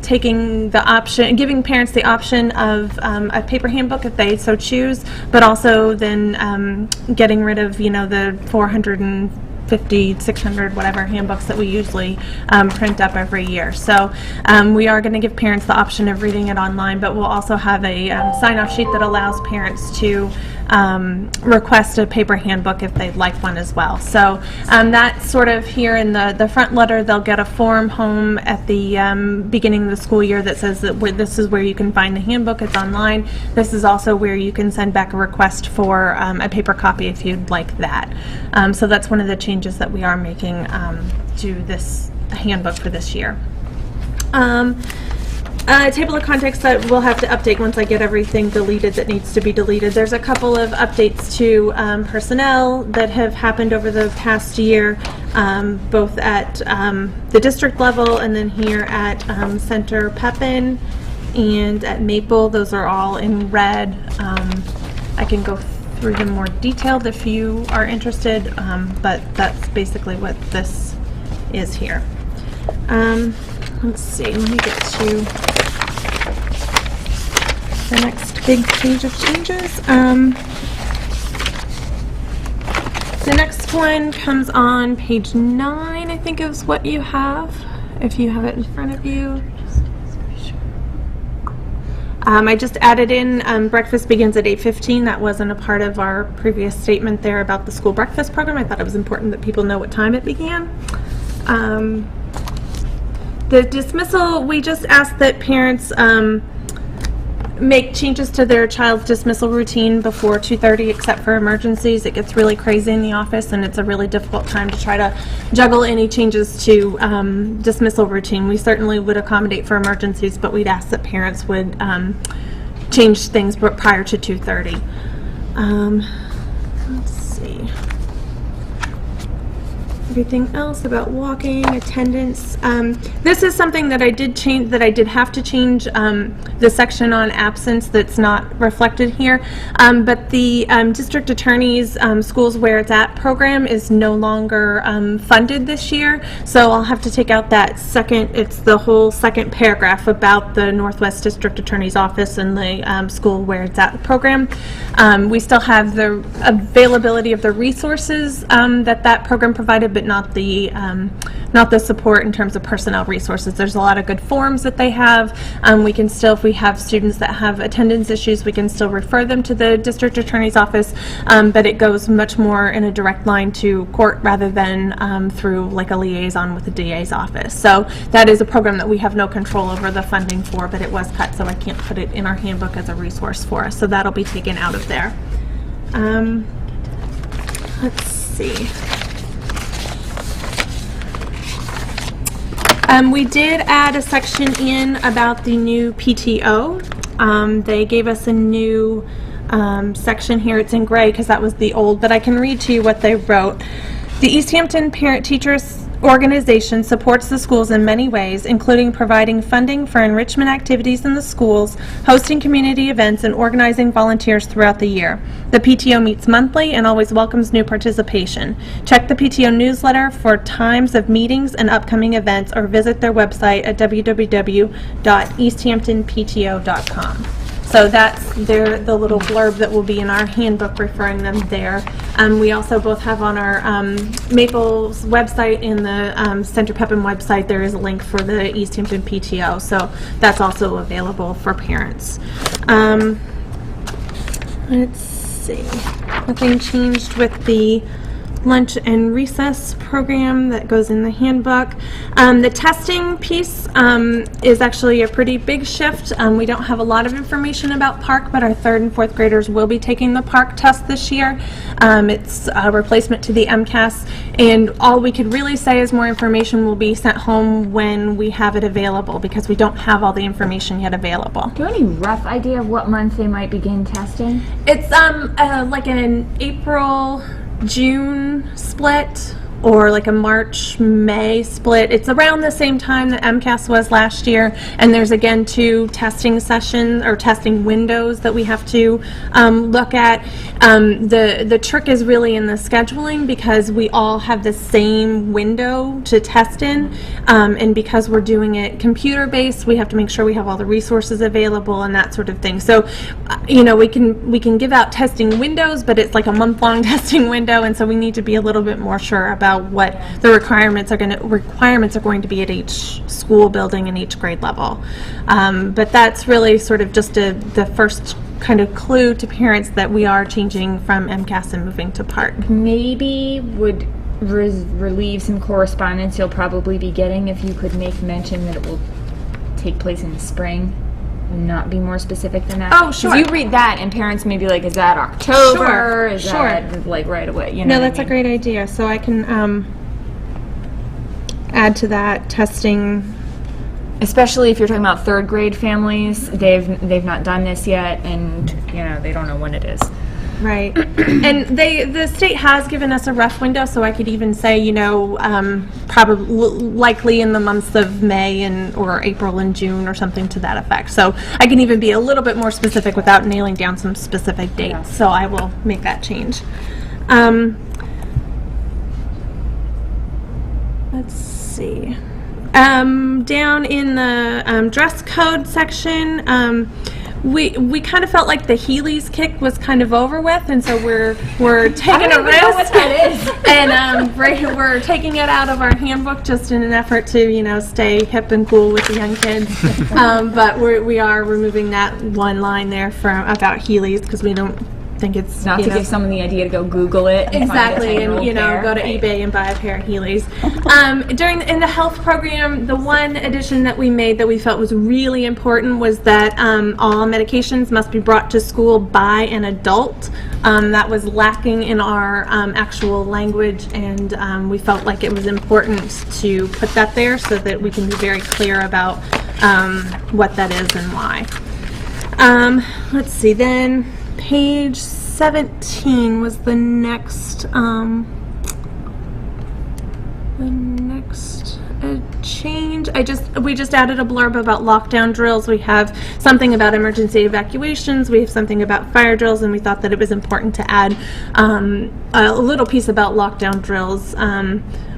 taking the option, giving parents the option of a paper handbook if they so choose, but also then getting rid of, the 450, 600, whatever handbooks that we usually print up every year. So we are going to give parents the option of reading it online, but we'll also have a sign-off sheet that allows parents to request a paper handbook if they'd like one as well. So that's sort of here in the front letter. They'll get a form home at the beginning of the school year that says that this is where you can find the handbook. It's online. This is also where you can send back a request for a paper copy if you'd like that. So that's one of the changes that we are making to this handbook for this year. Table of contents that we'll have to update once I get everything deleted that needs to be deleted. There's a couple of updates to personnel that have happened over the past year, both at the district level and then here at Center Pepin and at Maple. Those are all in red. I can go through them more detailed if you are interested, but that's basically what this is here. Let's see, let me get to the next big page of changes. The next one comes on page 9, I think is what you have, if you have it in front of you. I just added in breakfast begins at 8:15. That wasn't a part of our previous statement there about the school breakfast program. I thought it was important that people know what time it began. The dismissal, we just asked that parents make changes to their child's dismissal routine before 2:30, except for emergencies. It gets really crazy in the office, and it's a really difficult time to try to juggle any changes to dismissal routine. We certainly would accommodate for emergencies, but we'd ask that parents would change things prior to 2:30. Let's see. Everything else about walking, attendance. This is something that I did change, that I did have to change the section on absence that's not reflected here. But the district attorney's schools where it's at program is no longer funded this year. So I'll have to take out that second, it's the whole second paragraph about the Northwest District Attorney's Office and the school where it's at program. We still have the availability of the resources that program provided, but not the support in terms of personnel resources. There's a lot of good forms that they have. We can still, if we have students that have attendance issues, we can still refer them to the district attorney's office, but it goes much more in a direct line to court rather than through like a liaison with the DA's office. So that is a program that we have no control over the funding for, but it was cut, so I can't put it in our handbook as a resource for us. So that'll be taken out of there. Let's see. We did add a section in about the new PTO. They gave us a new section here. It's in gray because that was the old, but I can read to you what they wrote. The Easthampton Parent-Teachers Organization supports the schools in many ways, including providing funding for enrichment activities in the schools, hosting community events, and organizing volunteers throughout the year. The PTO meets monthly and always welcomes new participation. Check the PTO newsletter for times of meetings and upcoming events, or visit their website at www.easthamptonpto.com. So that's the little blurb that will be in our handbook referring them there. We also both have on our Maples website and the Center Pepin website, there is a link for the Easthampton PTO, so that's also available for parents. Let's see, nothing changed with the lunch and recess program that goes in the handbook. The testing piece is actually a pretty big shift. We don't have a lot of information about PARCC, but our 3rd and 4th graders will be taking the PARCC test this year. It's a replacement to the MCAS, and all we could really say is more information will be sent home when we have it available, because we don't have all the information yet available. Do you have any rough idea of what month they might begin testing? It's like an April-June split, or like a March-May split. It's around the same time that MCAS was last year, and there's again 2 testing sessions or testing windows that we have to look at. The trick is really in the scheduling, because we all have the same window to test in, and because we're doing it computer-based, we have to make sure we have all the resources available and that sort of thing. So, you know, we can give out testing windows, but it's like a month-long testing window, and so we need to be a little bit more sure about what the requirements are going to be at each school building and each grade level. But that's really sort of just the first kind of clue to parents that we are changing from MCAS and moving to PARCC. Maybe would relieve some correspondence you'll probably be getting if you could make mention that it will take place in the spring and not be more specific than that. Oh, sure. 'Cause you read that and parents may be like, is that October? Sure, Is sure. that like right away? You know No, what I that's a mean? great idea. So I can add to that testing. Especially if you're talking about 3rd grade families, they've not done this yet, and you know they don't know when it is. Right. And the state has given us a rough window, so I could even say, you know, probably likely in the months of May or April and June or something to that effect. So I can even be a little bit more specific without nailing down some specific dates. So I will make that change. Let's see. Down in the dress code section, we kind of felt like the Heelys kick was kind of over with, and so we're taking a risk. What that is. And we're taking it out of our handbook just in an effort to, you know, stay hip and cool with the young kids. But we are removing that one line there about Heelys because we don't think it's Not to give someone the idea to go Google it. And exactly, find a and 10-year-old you know, pair. go to eBay and buy a pair of Heelys. In the health program, the one addition that we made that we felt was really important was that all medications must be brought to school by an adult. That was lacking in our actual language, and we felt like it was important to put that there so that we can be very clear about what that is and why. Let's see, then page 17 was the next change. We just added a blurb about lockdown drills. We have something about emergency evacuations. We have something about fire drills, and we thought that it was important to add a little piece about lockdown drills,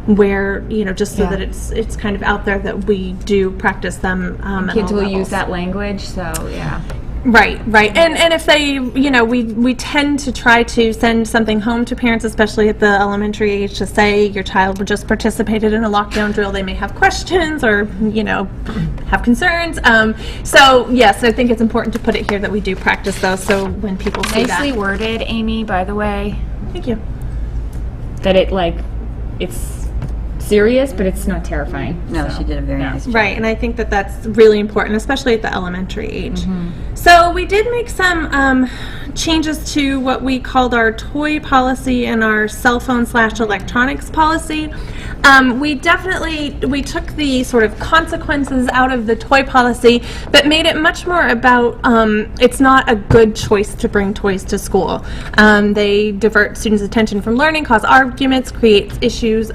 where, you know, just so that it's kind of out there that we do practice them. Kids will use that language, so yeah. Right. And if they, you know, we tend to try to send something home to parents, especially at the elementary age, to say your child just participated in a lockdown drill. They may have questions or, you know, have concerns. So, yes, I think it's important to put it here that we do practice those, so when people see that. Nicely worded, Amy, by the way. Thank you. That it's serious, but it's not terrifying. No, so, she did a very nice job. Right, and I think that that's really important, especially at the elementary age. So we did make some changes to what we called our toy policy and our cell phone / electronics policy. We took the sort of consequences out of the toy policy, but made it much more about it's not a good choice to bring toys to school. They divert students' attention from learning, cause arguments, create issues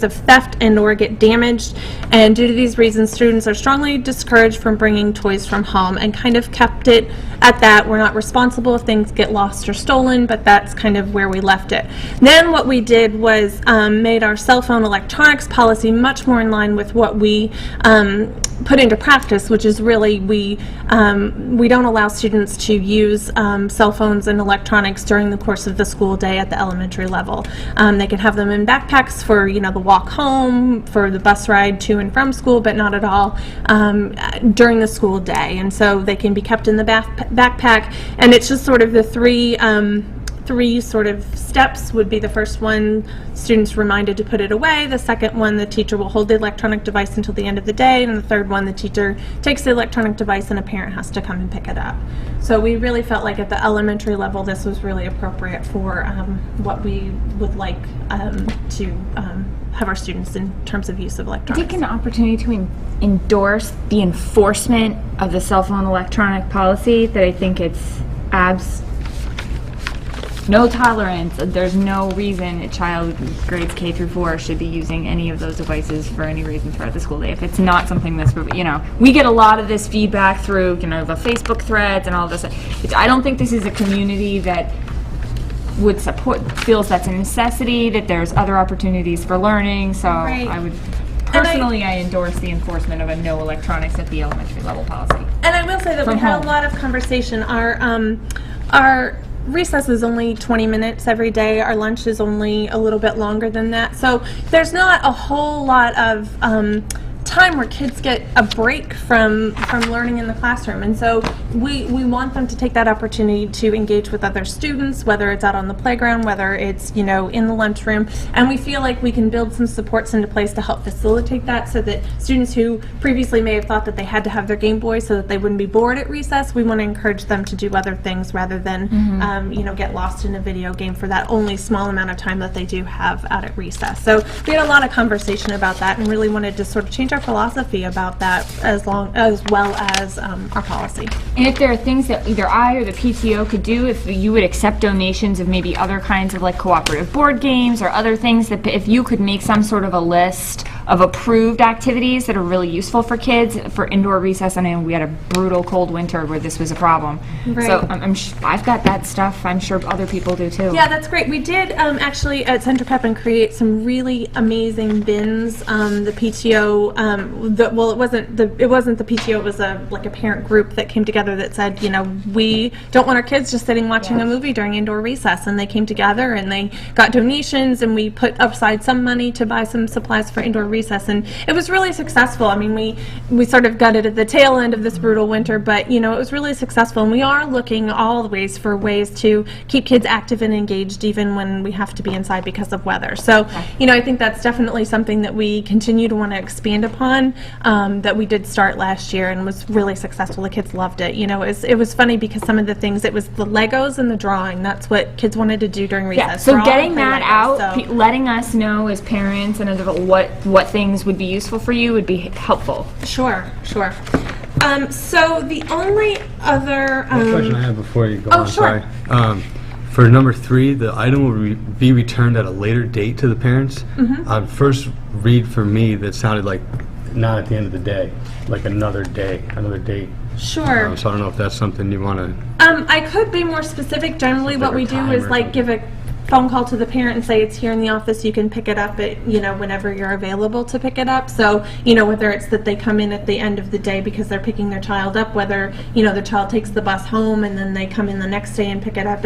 of theft and or get damaged, and due to these reasons students are strongly discouraged from bringing toys from home, and kind of kept it at that. We're not responsible if things get lost or stolen, but that's kind of where we left it. Then what we did was made our cell phone electronics policy much more in line with what we put into practice, which is really we don't allow students to use cell phones and electronics during the course of the school day at the elementary level. They can have them in backpacks for, you know, the walk home, for the bus ride to and from school, but not at all during the school day. And so they can be kept in the backpack, and it's just sort of the three sort of steps. Would be the first one, students reminded to put it away. The second one, the teacher will hold the electronic device until the end of the day. And the third one, the teacher takes the electronic device and a parent has to come and pick it up. So we really felt like at the elementary level this was really appropriate for what we would like to have our students in terms of use of electronics. Take an opportunity to endorse the enforcement of the cell phone electronic policy, that I think it's no tolerance. There's no reason a child grades K through 4 should be using any of those devices for any reason throughout the school day. If it's not something that's, you know, we get a lot of this feedback through, you know, the Facebook threads and all this. I don't think this is a community that would feels that's a necessity, that there's other opportunities for learning. So Right. I would personally, I endorse the enforcement of a no electronics at the elementary level policy. And I will say that From we had home. a lot of conversation. Our recess is only 20 minutes every day. Our lunch is only a little bit longer than that. So there's not a whole lot of time where kids get a break from learning in the classroom, and so we want them to take that opportunity to engage with other students, whether it's out on the playground, whether it's, you know, in the lunchroom, and we feel like we can build some supports into place to help facilitate that, so that students who previously may have thought that they had to have their Game Boy so that they wouldn't be bored at recess, we want to encourage them to do other things rather than you know, get lost in a video game for that only small amount of time that they do have out at recess. So we had a lot of conversation about that and really wanted to sort of change our philosophy about that as well as our policy. And if there are things that either I or the PTO could do, if you would accept donations of maybe other kinds of like cooperative board games or other things, that if you could make some sort of a list of approved activities that are really useful for kids for indoor recess. I mean, we had a brutal cold winter where this was a problem. Right. So I've got that stuff. I'm sure other people do too. Yeah, that's great. We did actually at Central Pepin create some really amazing bins. The PTO, it wasn't the PTO. It was like a parent group that came together that said, you know, we don't want our kids just sitting watching a movie during indoor recess, and they came together and they got donations, and we put aside some money to buy some supplies for indoor recess, and it was really successful. I mean, we sort of got it at the tail end of this brutal winter, but you know, it was really successful, and we are looking always for ways to keep kids active and engaged even when we have to be inside because of weather. So, you know, I think that's definitely something that we continue to want to expand upon, that we did start last year and was really successful. The kids loved it. You know, it was funny because some of the things, it was the Legos and the drawing. That's what kids wanted to do during recess. Yeah, so Draw getting and play that Legos, out, so. letting us know as parents and as what things would be useful for you would be helpful. Sure. So the only other... One question I have before you go on, sure. sorry. For number 3, the item will be returned at a later date to the parents. On first read for me, that sounded like not at the end of the day, like another date. Sure. So I don't know if that's something you want to... I could be more specific. Generally, what we do is like give a phone call to the parent and say it's here in the office. You can pick it up at, you know, whenever you're available to pick it up. So, you know, whether it's that they come in at the end of the day because they're picking their child up, whether, you know, the child takes the bus home and then they come in the next day and pick it up.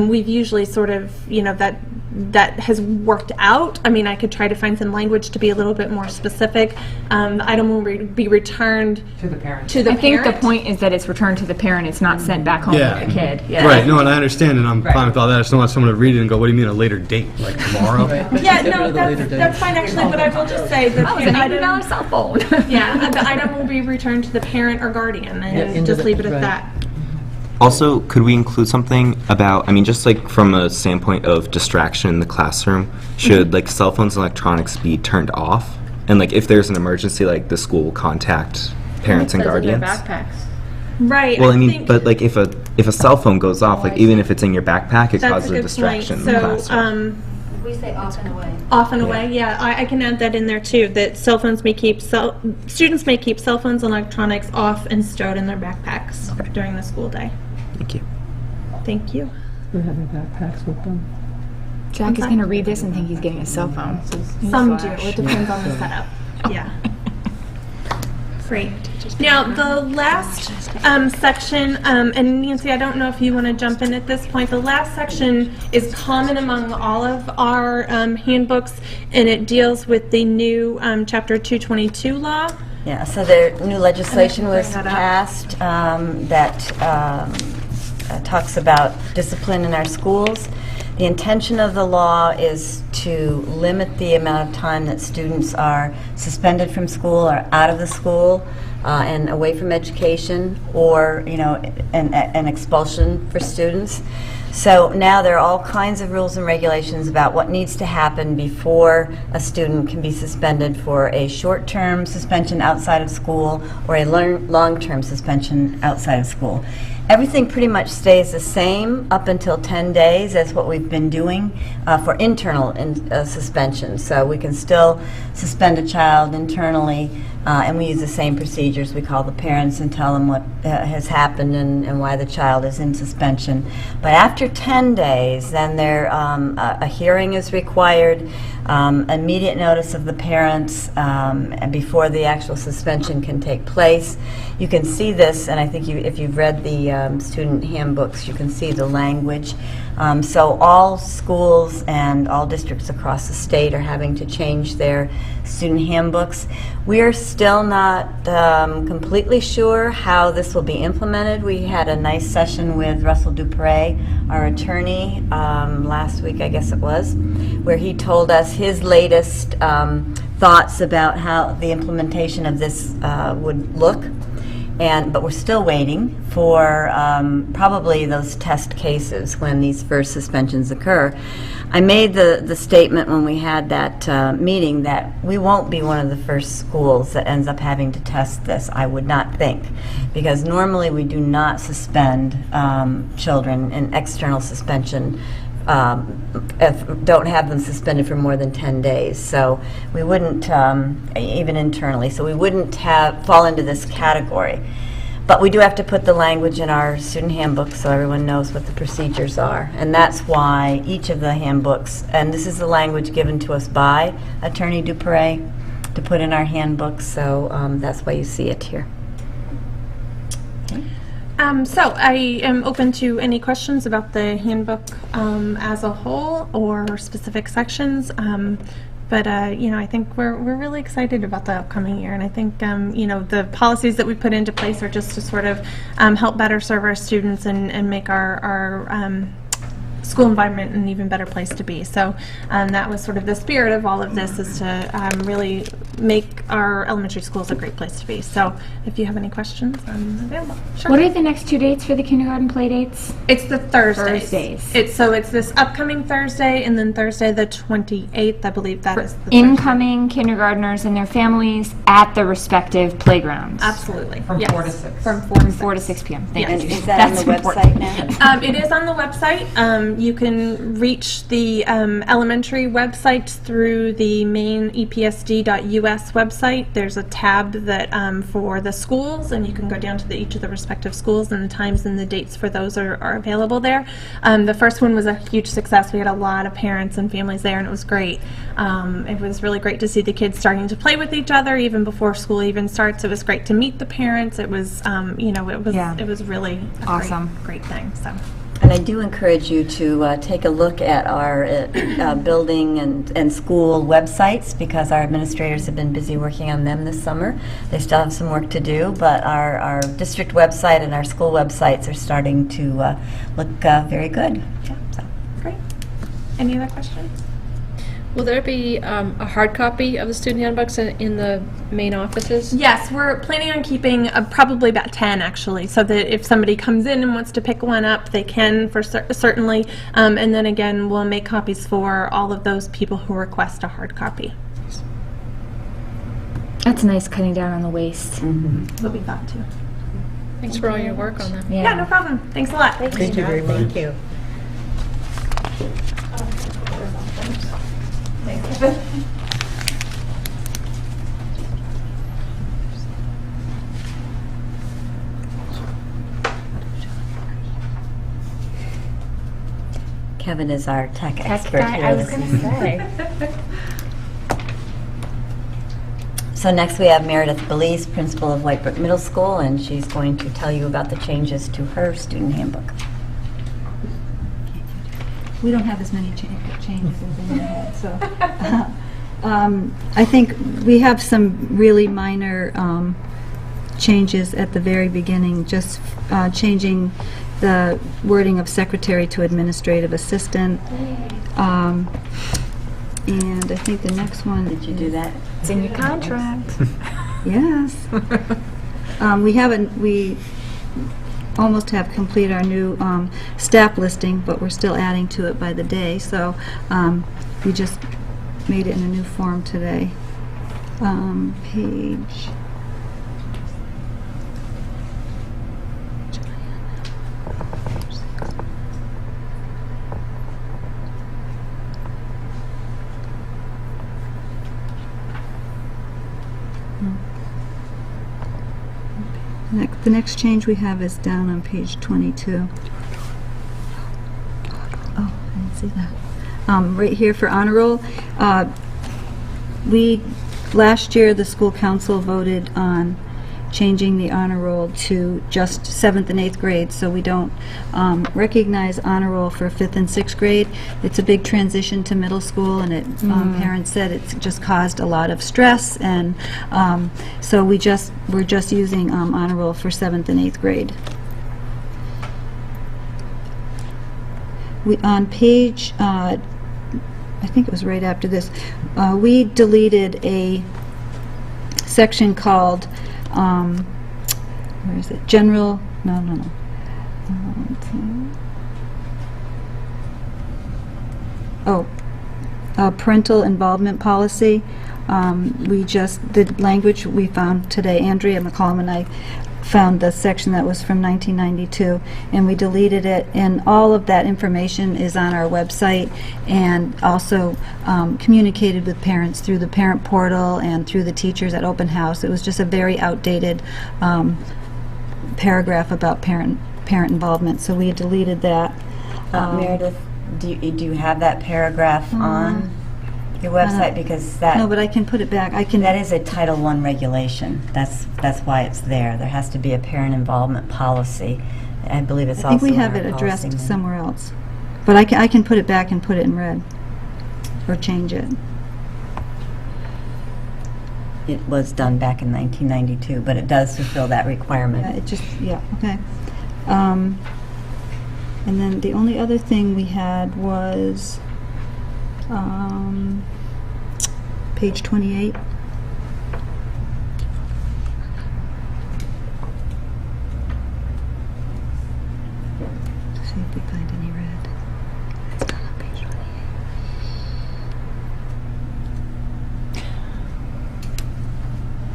We've usually sort of, you know, that has worked out. I mean, I could try to find some language to be a little bit more specific. The item will be returned to the parent. I think the point is that it's returned to the parent. It's not sent back home with the kid. Yeah. Right, no, and I understand, and I'm fine with all that. I just don't want someone to read it and go, what do you mean a later date? Like tomorrow? Yeah, no, that's fine actually, but I will just say that It's an $80 cell phone. yeah, the item will be returned to the parent or guardian, and just leave it at that. Also, could we include something about, I mean, just like from a standpoint of distraction in the classroom, should like cell phones and electronics be turned off? And like if there's an emergency, like the school will contact parents and guardians? Backpacks. Right. Well, I mean, but like if a cell phone goes off, like even if it's in your backpack, it That's causes a a good distraction point. in the classroom. We say off and away. Off and away, yeah. I can add that in there too, that students may keep cell phones and electronics off and stowed in their backpacks during the school day. Thank you. Thank you. We're having backpacks with them. Jack is going to read this and think he's getting a cell phone. Some do. It depends on the setup. Yeah. Great. Now, the last section, and Nancy, I don't know if you want to jump in at this point. The last section is common among all of our handbooks, and it deals with the new Chapter 222 law. Yeah, so the new legislation was passed that talks about discipline in our schools. The intention of the law is to limit the amount of time that students are suspended from school or out of the school and away from education, or, you know, an expulsion for students. So now there are all kinds of rules and regulations about what needs to happen before a student can be suspended for a short-term suspension outside of school or a long-term suspension outside of school. Everything pretty much stays the same up until 10 days as what we've been doing for internal suspension. So we can still suspend a child internally, and we use the same procedures. We call the parents and tell them what has happened and why the child is in suspension. But after 10 days, then a hearing is required, immediate notice of the parents and before the actual suspension can take place. You can see this, and I think if you've read the student handbooks, you can see the language. So all schools and all districts across the state are having to change their student handbooks. We're still not completely sure how this will be implemented. We had a nice session with Russell Dupre, our attorney, last week, I guess it was, where he told us his latest thoughts about how the implementation of this would look. But we're still waiting for probably those test cases when these first suspensions occur. I made the statement when we had that meeting that we won't be one of the first schools that ends up having to test this, I would not think, because normally we do not suspend children in external suspension, don't have them suspended for more than 10 days. So we wouldn't, even internally, so we wouldn't fall into this category. But we do have to put the language in our student handbook so everyone knows what the procedures are. And that's why each of the handbooks, and this is the language given to us by Attorney Dupre to put in our handbook, so that's why you see it here. So I am open to any questions about the handbook as a whole or specific sections. But I think we're really excited about the upcoming year, and I think the policies that we put into place are just to sort of help better serve our students and make our school environment an even better place to be. So that was sort of the spirit of all of this, is to really make our elementary schools a great place to be. So if you have any questions, I'm available. Sure. What are the next 2 dates for the kindergarten play dates? It's the Thursdays. Thursdays. It's this upcoming Thursday and then Thursday the 28th, I believe that is the Incoming kindergartners and their families at the respective playgrounds. Absolutely. From Yes. 4 to 6. From 4 to 6. 4 to 6 p.m. Thank Yes. you. Is that That's on the important. website now? It is on the website. You can reach the elementary website through the main epsd.us website. There's a tab that for the schools, and you can go down to each of the respective schools, and the times and the dates for those are available there. The first one was a huge success. We had a lot of parents and families there, and it was great. It was really great to see the kids starting to play with each other even before school even starts. It was great to meet the parents. It was, it was really a Awesome. great thing. So. And I do encourage you to take a look at our building and school websites, because our administrators have been busy working on them this summer. They still have some work to do, but our district website and our school websites are starting to look very good. Yeah, so. Great. Any other questions? Will there be a hard copy of the student handbooks in the main offices? Yes, we're planning on keeping probably about 10 actually, so that if somebody comes in and wants to pick one up, they can for certainly. And then again, we'll make copies for all of those people who request a hard copy. That's nice, cutting down on the waste. We'll be glad to. Thanks for all your work on that. Yeah, no problem. Thanks a lot. Thank you very much. Thank you. Kevin is our tech expert guy, here. I was going to say. So next we have Meredith Belize, principal of Whitebrook Middle School, and she's going to tell you about the changes to her student handbook. We don't have as many changes as in had, so. I think we have some really minor changes at the very beginning, just changing the wording of secretary to administrative assistant. And I think the next one. Did you do that? It's in your contract. Yes. We almost have completed our new staff listing, but we're still adding to it by the day. So we just made it in a new form today. Page. The next change we have is down on page 22. Oh, I didn't see that. Right here for honor roll, last year the school council voted on changing the honor roll to just 7th and 8th grade, so we don't recognize honor roll for 5th and 6th grade. It's a big transition to middle school, and parents said it's just caused a lot of stress, and so we're just using honor roll for 7th and 8th grade. On page, I think it was right after this, we deleted a section called where is it? General, no. Parental involvement policy. The language we found today, Andrea McCollum and I found the section that was from 1992, and we deleted it, and all of that information is on our website, and also communicated with parents through the parent portal and through the teachers at open house. It was just a very outdated paragraph about parent involvement, so we deleted that. Meredith, do you have that paragraph on your website? Because that... No, but I can put it back. That is a Title I regulation. That's why it's there. There has to be a parent involvement policy. I believe it's also I think we in have our it addressed policy manual. somewhere else. But I can put it back and put it in red, or change it. It was done back in 1992, but it does fulfill that requirement. Okay. And then the only other thing we had was page 28. See if we find any red. It's not on page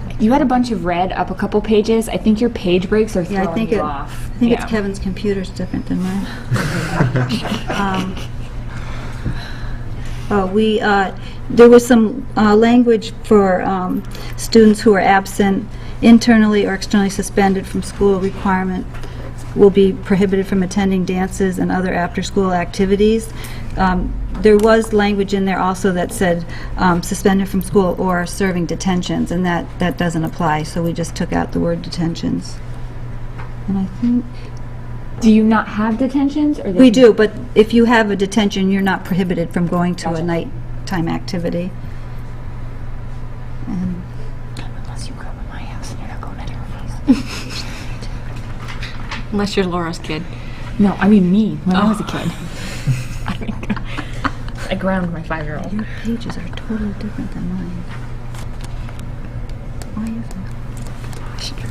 28. You had a bunch of red up a couple pages. I think your page breaks are throwing I think you off. I think it's Kevin's computer's different than mine. There was some language for students who are absent, internally or externally suspended from school requirement, will be prohibited from attending dances and other after-school activities. There was language in there also that said suspended from school or serving detentions, and that doesn't apply, so we just took out the word detentions. And I think... Do you not have detentions? Or We do, but if you have a detention, you're not prohibited from going to a nighttime activity. Unless you grew up in my house and you're not going anywhere else. Unless you're Laura's kid. No, I mean me, when I was a kid. I ground my 5-year-old. Your pages are totally different than mine. Why is that? I should try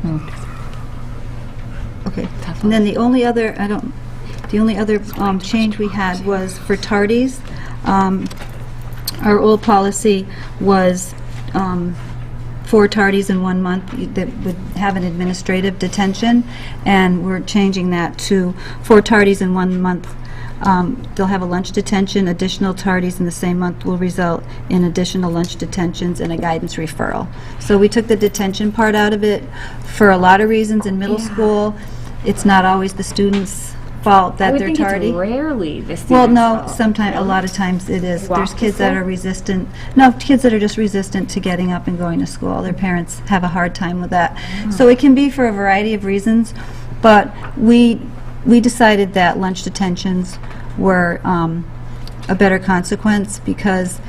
that. Okay, and then the only other change we had was for tardies. Our old policy was 4 tardies in 1 month that would have an administrative detention, and we're changing that to 4 tardies in 1 month. They'll have a lunch detention. Additional tardies in the same month will result in additional lunch detentions and a guidance referral. So we took the detention part out of it for a lot of reasons. In middle school, it's not always the student's fault that they're tardy. It's rarely the student's Well, no, fault. sometimes, a lot of times it is. Walk There's to kids that school? are resistant. No, kids that are just resistant to getting up and going to school. Their parents have a hard time with that. So it can be for a variety of reasons, but we decided that lunch detentions were a better consequence, because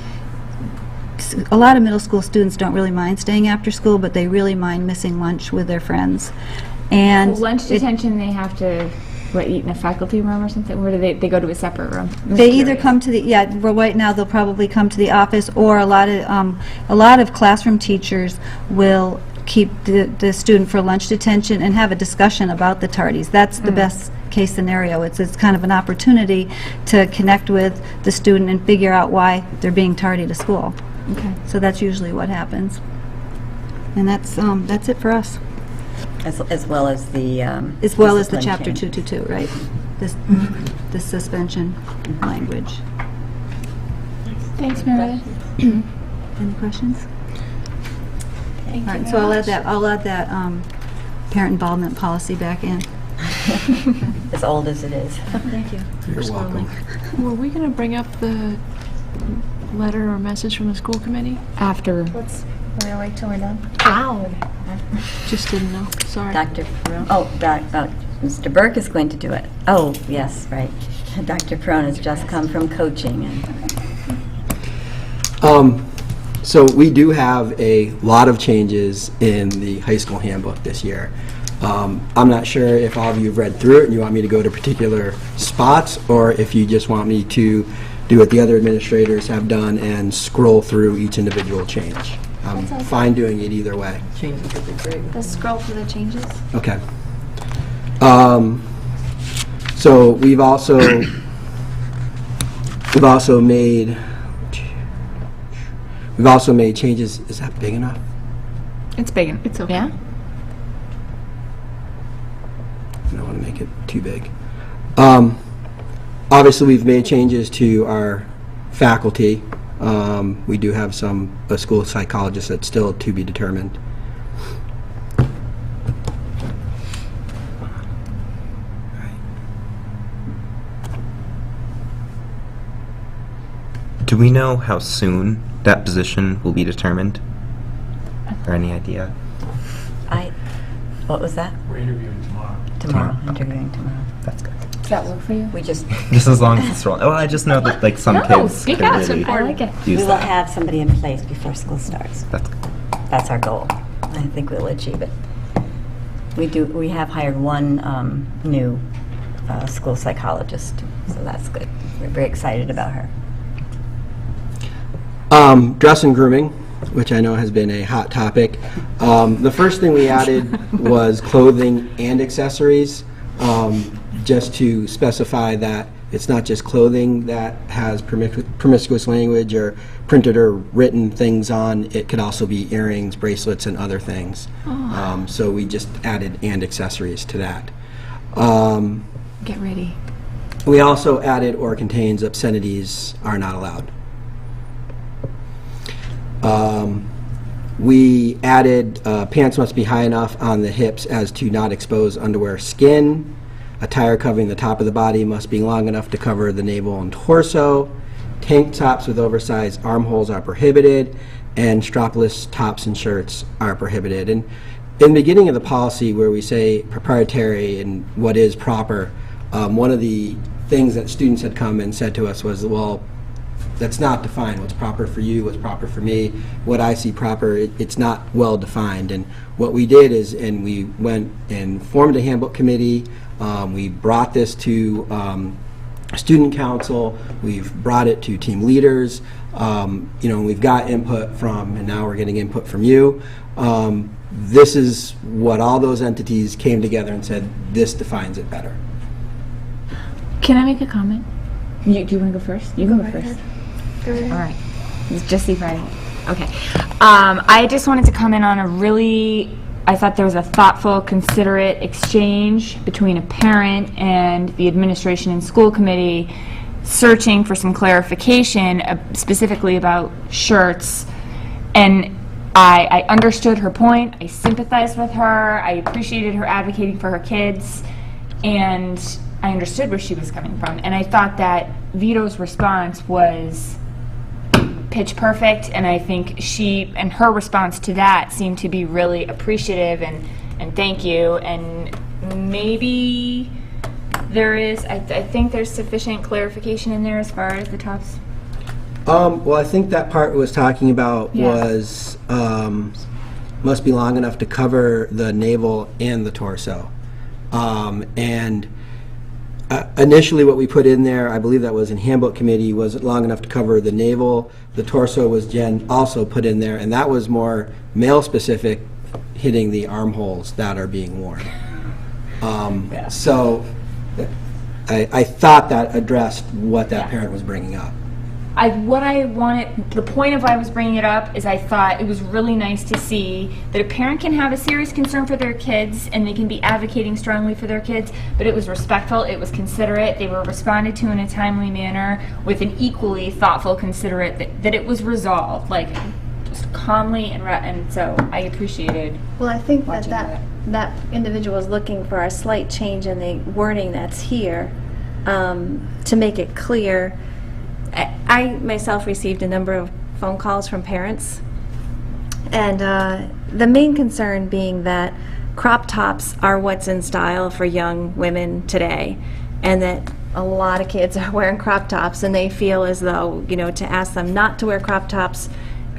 a lot of middle school students don't really mind staying after school, but they really mind missing lunch with their friends. And Lunch detention, they have to, eat in a faculty room or something? Where do they go to a separate room? I'm They just either curious. come to the, right now they'll probably come to the office, or a lot of classroom teachers will keep the student for lunch detention and have a discussion about the tardies. That's the best case scenario. It's kind of an opportunity to connect with the student and figure out why they're being tardy to school. Okay. So that's usually what happens. And that's it for us. As well as the... As well as the discipline Chapter change. 222, right? This suspension language. Thanks, Meredith. Any questions? All right, so I'll add that parent involvement policy back in. As old as it is. Thank you. You're welcome. Were we going to bring up the letter or message from the school committee? After. We're gonna wait till we're done. Ow! Just didn't know. Sorry. Dr. Perone. Mr. Burke is going to do it. Oh, yes, right. Dr. Perone has just come from coaching. So we do have a lot of changes in the high school handbook this year. I'm not sure if all of you have read through it and you want me to go to particular spots, or if you just want me to do what the other administrators have done and scroll through each individual change. I'm fine doing it either way. Changes would be great. Let's scroll through the changes. Okay. So we've also made changes. Is that big enough? It's big. It's okay. Yeah? I don't want to make it too big. Obviously, we've made changes to our faculty. We do have a school psychologist that's still to be determined. Do we know how soon that position will be determined? Or any idea? What was that? We're interviewing tomorrow. Tomorrow, interviewing tomorrow. That's good. Does that work for you? We just, Just as long as it's rolling. Well, I just know that like some No, kids speak could out, it's really important. I like it. we use will that. have somebody in place before school starts. That's good. That's our goal. I think we'll achieve it. We have hired one new school psychologist, so that's good. We're very excited about her. Dress and grooming, which I know has been a hot topic. The first thing we added was clothing and accessories, just to specify that it's not just clothing that has promiscuous language or printed or written things on. It could also be earrings, bracelets, and other things. So we just added and accessories to that. Get ready. We also added or contains obscenities are not allowed. We added pants must be high enough on the hips as to not expose underwear skin. Attire covering the top of the body must be long enough to cover the navel and torso. Tank tops with oversized armholes are prohibited, and strapless tops and shirts are prohibited. And in the beginning of the policy where we say proprietary and what is proper, one of the things that students had come and said to us was, well, that's not defined. What's proper for you, what's proper for me, what I see proper, it's not well defined. And what we did is, and we went and formed a handbook committee. We brought this to student council. We've brought it to team leaders. We've got input from, and now we're getting input from you. This is what all those entities came together and said, this defines it better. Can I make a comment? Do you want to go first? You go first. All right. Just see if I... Okay. I just wanted to comment on I thought there was a thoughtful, considerate exchange between a parent and the administration and school committee searching for some clarification specifically about shirts. And I understood her point. I sympathized with her. I appreciated her advocating for her kids. And I understood where she was coming from. And I thought that Vito's response was pitch perfect, and I think her response to that seemed to be really appreciative and thank you, and maybe there is, I think there's sufficient clarification in there as far as the tops. Well, I think that part was talking about was must be long enough to cover the navel and the torso. Initially what we put in there, I believe that was in Handbook Committee, was long enough to cover the navel. The torso was Jen also put in there, and that was more male-specific, hitting the armholes that are being worn. So I thought that addressed what that parent was bringing up. The point of why I was bringing it up is I thought it was really nice to see that a parent can have a serious concern for their kids and they can be advocating strongly for their kids, but it was respectful, it was considerate, they were responded to in a timely manner with an equally thoughtful, considerate, that it was resolved, like just calmly, and so I appreciated. Well, I think watching that individual is looking for a slight change in the wording that's here to make it clear. I myself received a number of phone calls from parents, and the main concern being that crop tops are what's in style for young women today, and that a lot of kids are wearing crop tops, and they feel as though, to ask them not to wear crop tops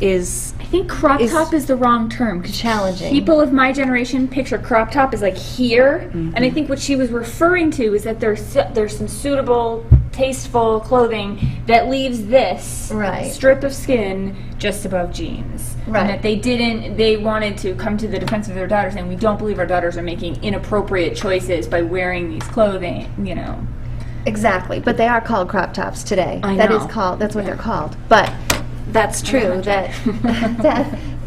is... I think crop top is the wrong term. Challenging. People of my generation picture crop top as like here, and I think what she was referring to is that there's some suitable tasteful clothing that leaves this Right. strip of skin just above jeans. Right. And that they wanted to come to the defense of their daughters, and we don't believe our daughters are making inappropriate choices by wearing these clothing, you know. Exactly, but they are called crop tops today. I That know. is called, that's what they're called. But that's true, that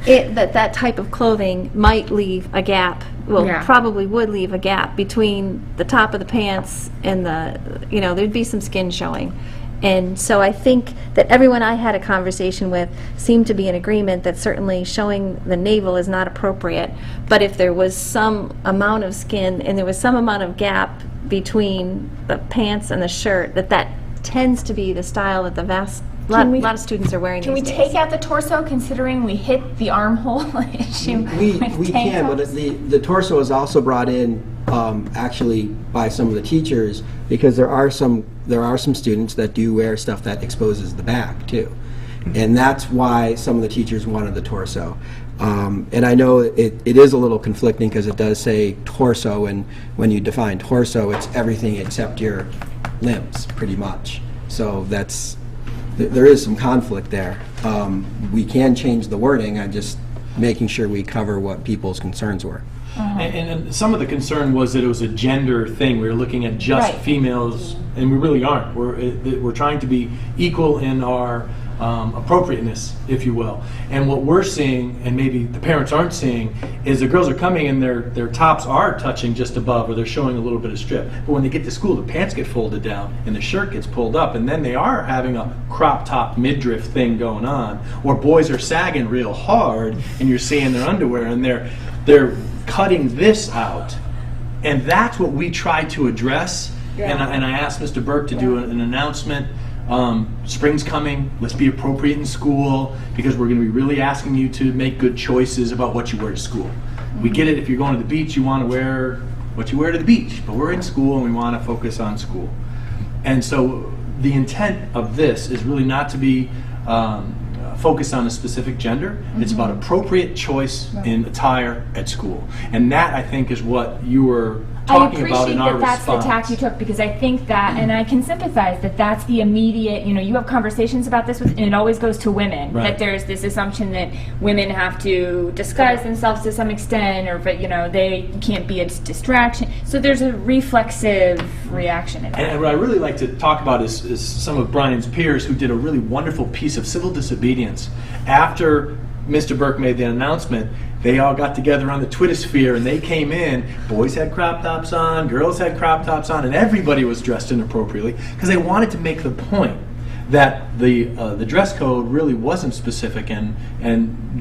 that type of clothing might leave a gap, well, Yeah. probably would leave a gap between the top of the pants and there'd be some skin showing. And so I think that everyone I had a conversation with seemed to be in agreement that certainly showing the navel is not appropriate. But if there was some amount of skin and there was some amount of gap between the pants and the shirt, that tends to be the style that lot of students are wearing Can we these days. take out the torso, considering we hit the armhole issue? We with tank can, but tops? the torso is also brought in actually by some of the teachers, because there are some students that do wear stuff that exposes the back too, and that's why some of the teachers wanted the torso. And I know it is a little conflicting because it does say torso, and when you define torso, it's everything except your limbs, pretty much. So there is some conflict there. We can change the wording. I'm just making sure we cover what people's concerns were. And some of the concern was that it was a gender thing. We were looking at just Right. females, and we really aren't. We're trying to be equal in our appropriateness, if you will. And what we're seeing, and maybe the parents aren't seeing, is the girls are coming and their tops are touching just above, or they're showing a little bit of strip. But when they get to school, the pants get folded down and the shirt gets pulled up, and then they are having a crop top midriff thing going on. Or boys are sagging real hard, and you're seeing their underwear, and they're cutting this out. And that's what we try to address. And I asked Mr. Burke to do an announcement. Spring's coming, let's be appropriate in school, because we're going to be really asking you to make good choices about what you wear to school. We get it, if you're going to the beach, you want to wear what you wear to the beach, but we're in school and we want to focus on school. And so the intent of this is really not to be focused on a specific gender. It's about appropriate choice in attire at school. And that, I think, is what you were talking about in our response. I appreciate that that's the tack you took, because I think that, and I can sympathize that that's the immediate, you have conversations about this with, and it always goes to women, Right. that there's this assumption that women have to disguise themselves to some extent, or, they can't be a distraction. So there's a reflexive reaction in that. And what I really like to talk about is some of Brian's peers who did a really wonderful piece of civil disobedience. After Mr. Burke made the announcement, they all got together on the Twittersphere and they came in. Boys had crop tops on, girls had crop tops on, and everybody was dressed inappropriately because they wanted to make the point that the dress code really wasn't specific, and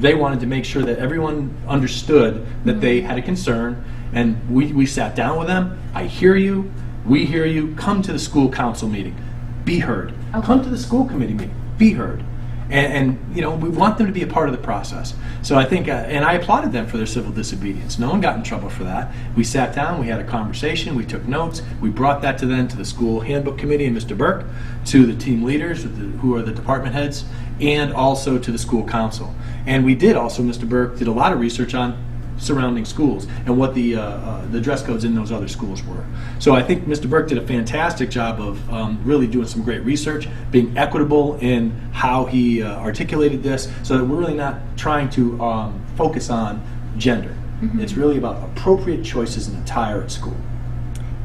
they wanted to make sure that everyone understood that they had a concern. And we sat down with them. I hear you. We hear you. Come to the school council meeting. Be heard. Okay. Come to the school committee meeting. Be heard. And we want them to be a part of the process. So I think, and I applauded them for their civil disobedience. No one got in trouble for that. We sat down, we had a conversation, we took notes, we brought that to the school handbook committee and Mr. Burke, to the team leaders, who are the department heads, and also to the school council. And we did also, Mr. Burke did a lot of research on surrounding schools and what the dress codes in those other schools were. So I think Mr. Burke did a fantastic job of really doing some great research, being equitable in how he articulated this, so that we're really not trying to focus on gender. Mm-hmm. It's really about appropriate choices in attire at school.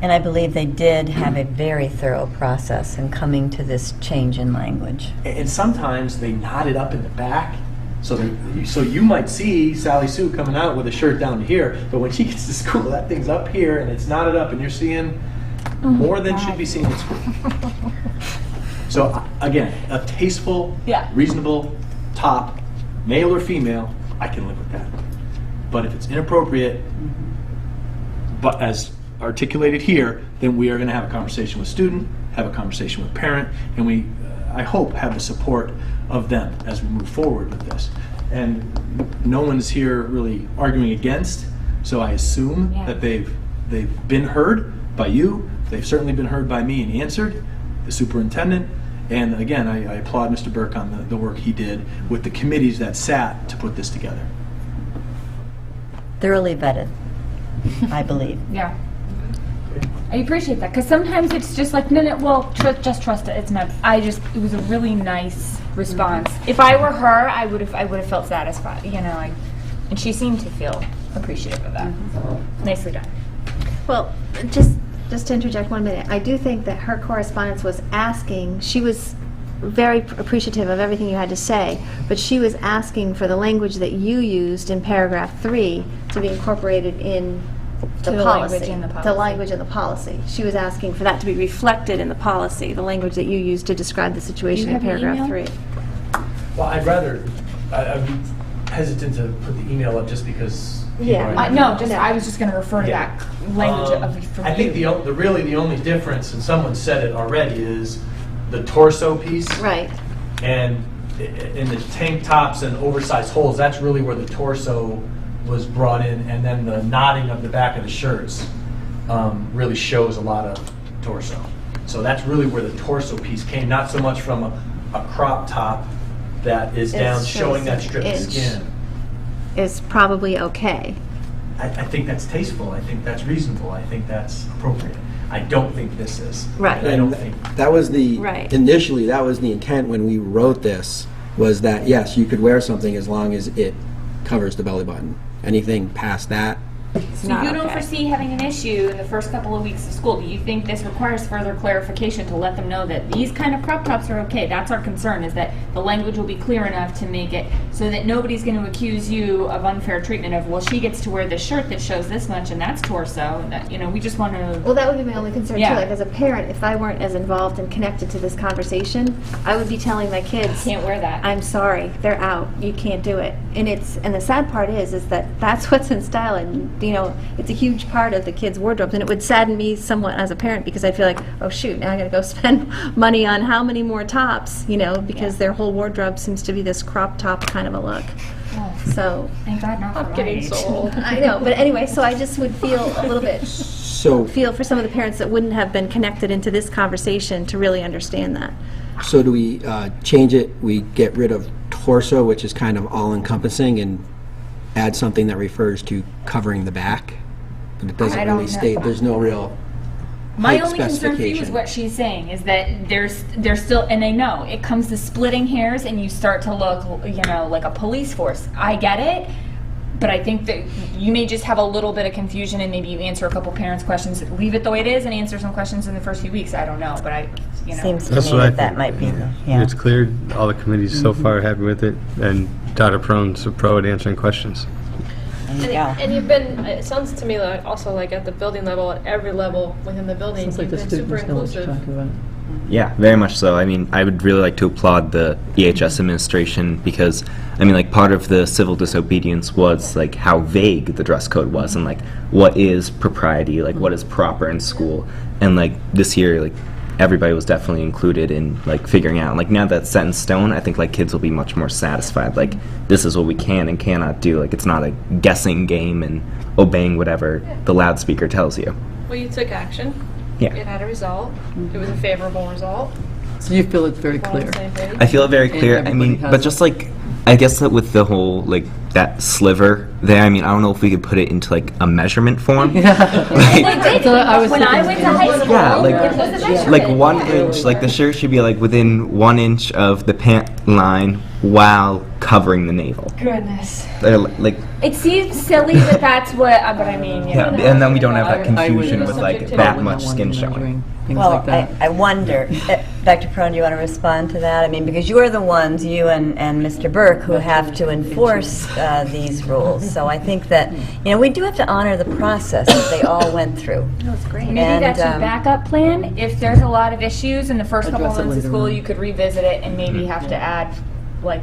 And I believe they did have a very thorough process in coming to this change in language. And sometimes they knot it up in the back. So you might see Sally Sue coming out with a shirt down to here, but when she gets to school, that thing's up here and it's knotted up, and you're seeing more than should be seen at school. So again, a tasteful, reasonable top, male or female, I can live with that. But if it's inappropriate, but as articulated here, then we are going to have a conversation with student, have a conversation with parent, and we, I hope, have the support of them as we move forward with this. And no one is here really arguing against, so I assume that they've been heard by you. They've certainly been heard by me and answered, the superintendent. And again, I applaud Mr. Burke on the work he did with the committees that sat to put this together. Thoroughly vetted, I believe. Yeah. I appreciate that, because sometimes it's just like, no, well, just trust it, it's not, it was a really nice response. If I were her, I would have felt satisfied, and she seemed to feel appreciative of that. Nicely done. Well, just to interject 1 minute, I do think that her correspondence was asking, she was very appreciative of everything you had to say, but she was asking for the language that you used in paragraph 3 to be incorporated in the policy. The language in the policy. She was asking for that to be reflected in the policy, the language that you used to describe the situation in paragraph 3. Well, I'd be hesitant to put the email up just because. I was just going to refer to that language from I think the only difference, and someone said it already, is the torso piece. Right. And in the tank tops and oversized holes, that's really where the torso was brought in, and then the knotting of the back of the shirts really shows a lot of torso. So that's really where the torso piece came, not so much from a crop top that is down showing that strip of skin. Is probably okay. I think that's tasteful. I think that's reasonable. I think that's appropriate. I don't think this is. Right. I don't think. That was Right. initially, that was the intent when we wrote this, was that, yes, you could wear something as long as it covers the belly button. Anything past that, So you don't foresee having an issue in the first couple of weeks of school. Do you think this requires further clarification to let them know that these kind of crop tops are okay? That's our concern, is that the language will be clear enough to make it so that nobody's going to accuse you of unfair treatment of, well, she gets to wear this shirt that shows this much and that's torso. And that, we just want to... Well, that would be my only concern, Yeah. too. Like, as a parent, if I weren't as involved and connected to this conversation, I would be telling my kids, Can't wear that. I'm sorry, they're out. You can't do it. And the sad part is that that's what's in style, and, it's a huge part of the kids' wardrobes, and it would sadden me somewhat as a parent, because I feel like, oh shoot, now I gotta go spend money on how many more tops, because their whole wardrobe seems to be this crop top kind of a look. So, Thank God not for I'm getting so old. I know, but anyway, so I just would feel a little bit, feel for some of the parents that wouldn't have been connected into this conversation to really understand that. so do we change it, we get rid of torso, which is kind of all-encompassing, and add something that refers to covering the back? But it doesn't I don't really know. state, there's no real My height only concern for you is specification. what she's saying, is that there's still, and they know, it comes to splitting hairs and you start to look, like a police force. I get it, but I think that you may just have a little bit of confusion, and maybe you answer a couple parents' questions, leave it the way it is, and answer some questions in the first few weeks. I don't know, but Seems to That's me what I that think. might be, yeah. It's clear, all the committees so far are happy with it, and Dr. Peron's a pro at answering questions. And you've been, it sounds to me like also like at the building level, at every level within the building, Sounds like you've the been super students know what you're inclusive. talking about. Yeah, very much so. I mean, I would really like to applaud the EHS administration because, part of the civil disobedience was, how vague the dress code was and, what is propriety, what is proper in school. And, this year, everybody was definitely included in, figuring out. Now that's set in stone, I think, kids will be much more satisfied. This is what we can and cannot do. It's not a guessing game and obeying whatever the loudspeaker tells you. Well, you took action. Yeah. It had a result. It was a favorable result. So you feel it's very We're all on clear. the same page. I feel it very And clear. everybody has But just I guess that with the whole that sliver there, I don't know if we could put it into a measurement form. So I was when I went to high school, Yeah, it was a measurement. 1 inch. The shirt should be within 1 inch of the pant line while covering the navel. Goodness. Like It seems silly, but that's what, but I mean, yeah, and then we don't have that I would- confusion with that much skin showing. Things Well, like that. I wonder, Dr. Peron, do you want to respond to that? Because you are the ones, you and Mr. Burke, who have to enforce these rules. So I think that, we do have to honor the process that they all went through. That's great. Maybe And, that's your backup plan. If there's a lot of issues in the first couple Address it months of later school, on. you could revisit it and maybe have to add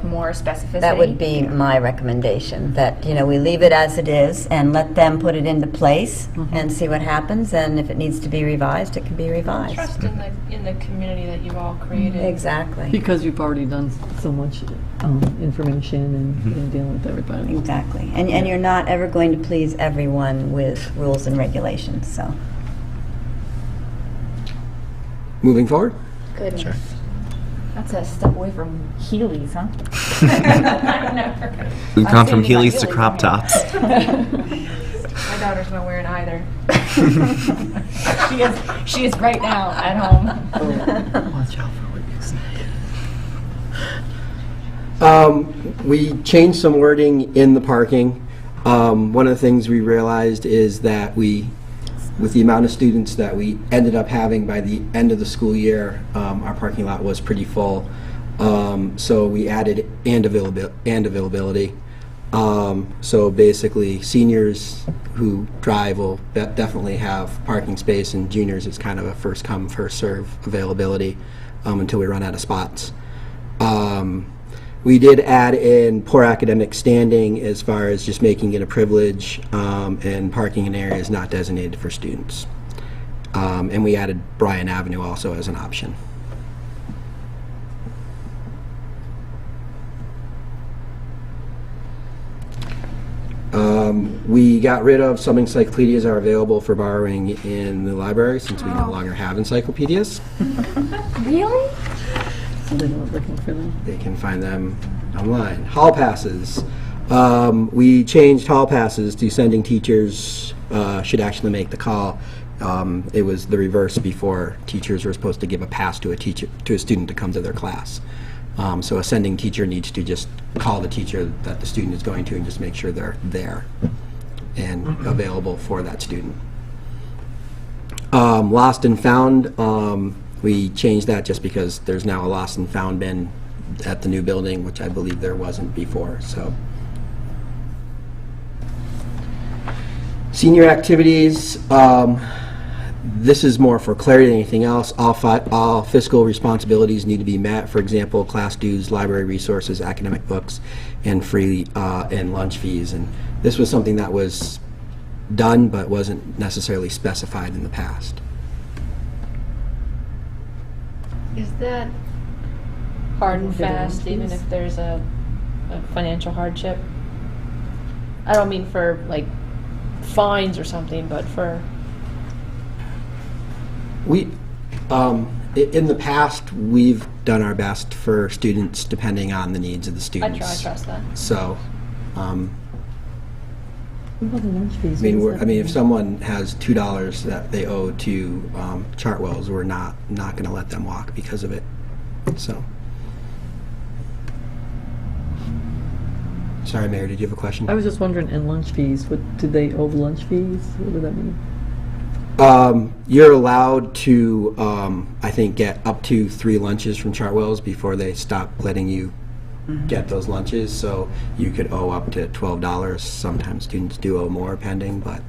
more specificity. That would be my recommendation, that, we leave it as it is and let them put it into place and see what happens, and if it needs to be revised, it can be revised. Trust in the community that you've all created. Exactly. Because you've already done so much information and dealing with everybody. Exactly. And you're not ever going to please everyone with rules and regulations, so. Moving forward? Good. Sure. That's a step away from Heelys, huh? We've gone from standing by Heelys to Heelys, crop aren't tops. My daughter's not wearing either. She is right now at home. Watch out for what you say. We changed some wording in the parking. One of the things we realized is that with the amount of students that we ended up having by the end of the school year, our parking lot was pretty full. So we added and availability. So basically, seniors who drive will definitely have parking space, and juniors it's kind of a first come, first serve availability until we run out of spots. We did add in poor academic standing as far as just making it a privilege, and parking in areas not designated for students. And we added Bryan Avenue also as an option. We got rid of some encyclopedias are available for borrowing in the library since we no longer have encyclopedias. Really? So they're not looking for them. They can find them online. Hall passes. We changed hall passes to sending teachers should actually make the call. It was the reverse before. Teachers were supposed to give a pass to a student to come to their class. So a sending teacher needs to just call the teacher that the student is going to and just make sure they're there and available for that student. Lost and found, we changed that just because there's now a lost and found bin at the new building, which I believe there wasn't before. So, senior activities. This is more for clarity than anything else. All fiscal responsibilities need to be met. For example, class dues, library resources, academic books, and free and lunch fees. And this was something that was done but wasn't necessarily specified in the past. Is that hard and fast, even if there's a financial hardship? I don't mean for, like, fines or something, but for... In the past, we've done our best for students depending on the needs of the students. I trust that. So, What about the lunch fees? I mean, if someone has $2 that they owe to Chartwell's, we're not going to let them walk because of it. So, sorry, Mayor, did you have a question? I was just wondering, in lunch fees, what did they owe the lunch fees? What did that mean? You're allowed to, I think, get up to 3 lunches from Chartwell's before they stop letting you get those lunches. So you could owe up to $12. Sometimes students do owe more pending, but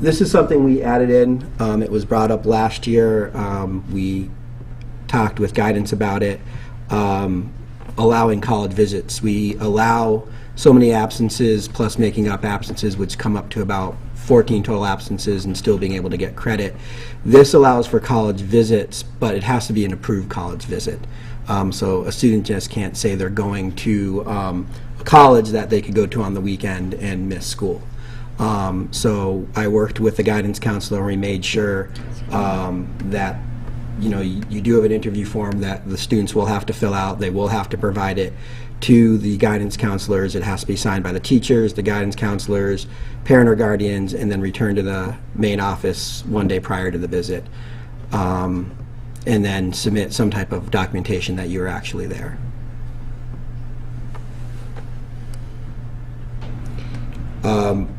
this is something we added in. It was brought up last year. We talked with guidance about it. Allowing college visits. We allow so many absences plus making up absences, which come up to about 14 total absences and still being able to get credit. This allows for college visits, but it has to be an approved college visit. So a student just can't say they're going to a college that they could go to on the weekend and miss school. So I worked with the guidance counselor and we made sure that you do have an interview form that the students will have to fill out. They will have to provide it to the guidance counselors. It has to be signed by the teachers, the guidance counselors, parent or guardians, and then returned to the main office one day prior to the visit. And then submit some type of documentation that you were actually there.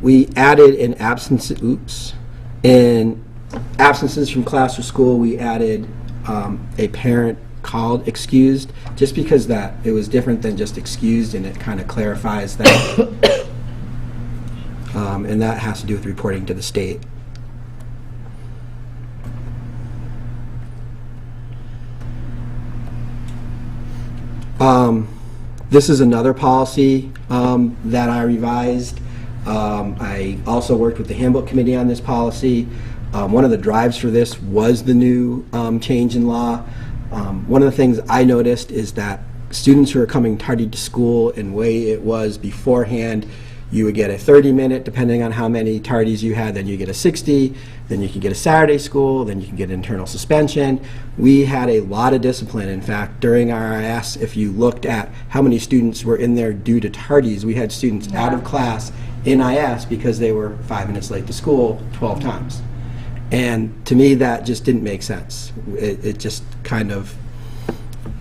We added an absences from class or school. We added a parent called excused, just because that it was different than just excused, and it kind of clarifies that. And that has to do with reporting to the state. This is another policy that I revised. I also worked with the Handbook Committee on this policy. One of the drives for this was the new change in law. One of the things I noticed is that students who are coming tardy to school, and the way it was beforehand, you would get a 30-minute, depending on how many tardies you had, then you get a 60, then you can get a Saturday school, then you can get internal suspension. We had a lot of discipline. In fact, during RIS, if you looked at how many students were in there due to tardies, we had students out of class in IS because they were 5 minutes late to school 12 times. And to me, that just didn't make sense. It just kind of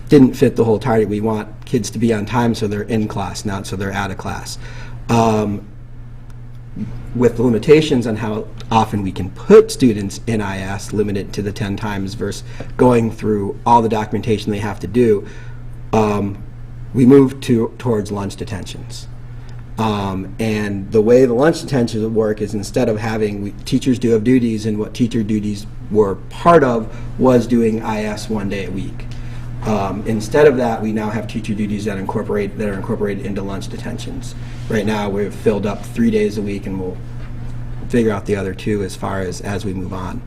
didn't fit the whole target. We want kids to be on time so they're in class, not so they're out of class. With the limitations on how often we can put students in IS, limited to the 10 times versus going through all the documentation they have to do, we moved towards lunch detentions. And the way the lunch detentions would work is instead of having, teachers do have duties, and what teacher duties were part of was doing IS 1 day a week. Instead of that, we now have teacher duties that are incorporated into lunch detentions. Right now, we've filled up 3 days a week, and we'll figure out the other 2 as we move on.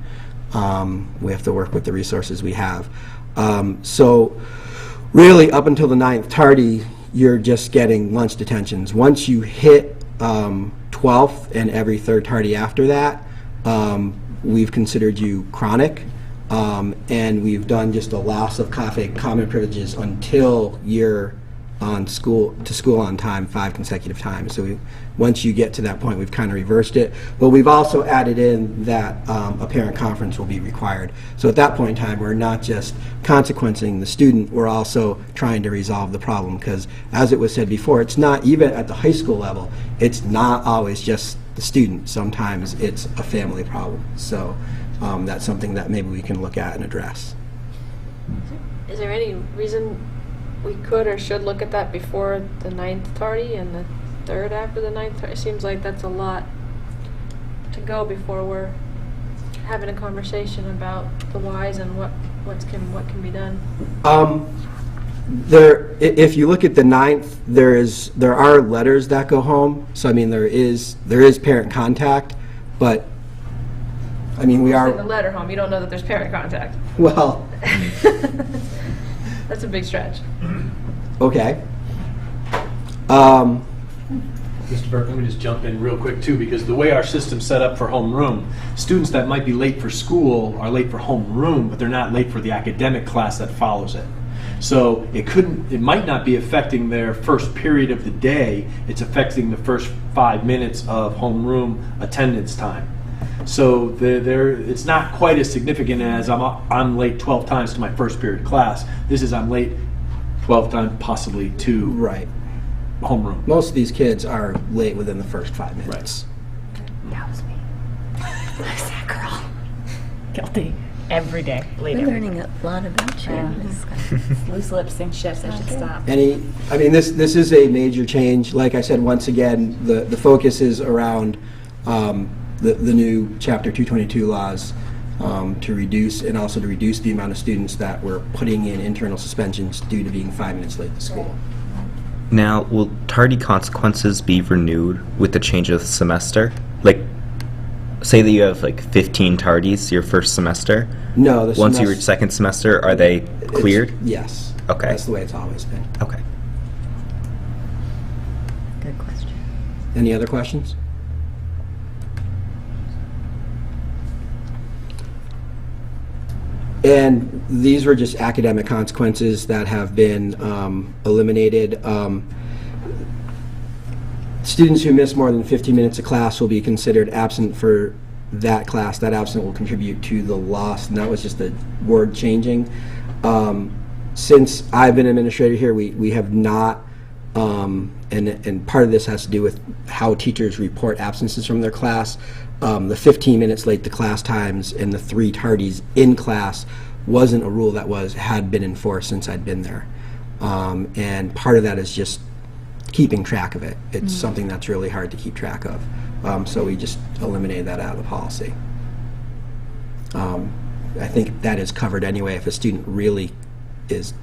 We have to work with the resources we have. So really, up until the 9th tardy, you're just getting lunch detentions. Once you hit 12th and every 3rd tardy after that, we've considered you chronic. And we've done just a loss of common privileges until you're on school on time 5 consecutive times. So once you get to that point, we've kind of reversed it. But we've also added in that a parent conference will be required. So at that point in time, we're not just consequencing the student, we're also trying to resolve the problem. Because as it was said before, it's not even at the high school level, it's not always just the student. Sometimes it's a family problem. So that's something that maybe we can look at and address. Is there any reason we could or should look at that before the 9th tardy and the 3rd after the 9th tardy? It seems like that's a lot to go before we're having a conversation about the whys and what can be done. If you look at the 9th, there are letters that go home. So I mean, there is parent contact, but I mean, we are Send the letter home. You don't know that there's parent contact. well. That's a big stretch. Okay. Mr. Burke, let me just jump in real quick too, because the way our system's set up for homeroom, students that might be late for school are late for homeroom, but they're not late for the academic class that follows it. So it might not be affecting their first period of the day, it's affecting the first 5 minutes of homeroom attendance time. So it's not quite as significant as I'm late 12 times to my first period class. This is I'm late 12 times possibly to Right. homeroom. Most of these kids are late within the first 5 minutes. That was me. I was that girl. Guilty. Every day. Late We're every learning a lot about you. Loose lips and shifts. I should stop. I mean, this is a major change. Like I said, once again, the focus is around the new Chapter 222 laws to reduce the amount of students that we're putting in internal suspensions due to being 5 minutes late to school. Now, will tardy consequences be renewed with the change of semester? Like, say that you have like 15 tardies your first semester. No, Once you reach second semester, are they cleared? Yes. Okay. That's the way it's always been. Okay. Good question. Any other questions? And these were just academic consequences that have been eliminated. Students who miss more than 15 minutes of class will be considered absent for that class. That absent will contribute to the loss, and that was just a word changing. Since I've been administrator here, we have not, and part of this has to do with how teachers report absences from their class. The 15 minutes late to class times and the 3 tardies in class wasn't a rule that had been enforced since I'd been there. And part of that is just keeping track of it. It's something that's really hard to keep track of. So we just eliminated that out of the policy. I think that is covered anyway. If a student really is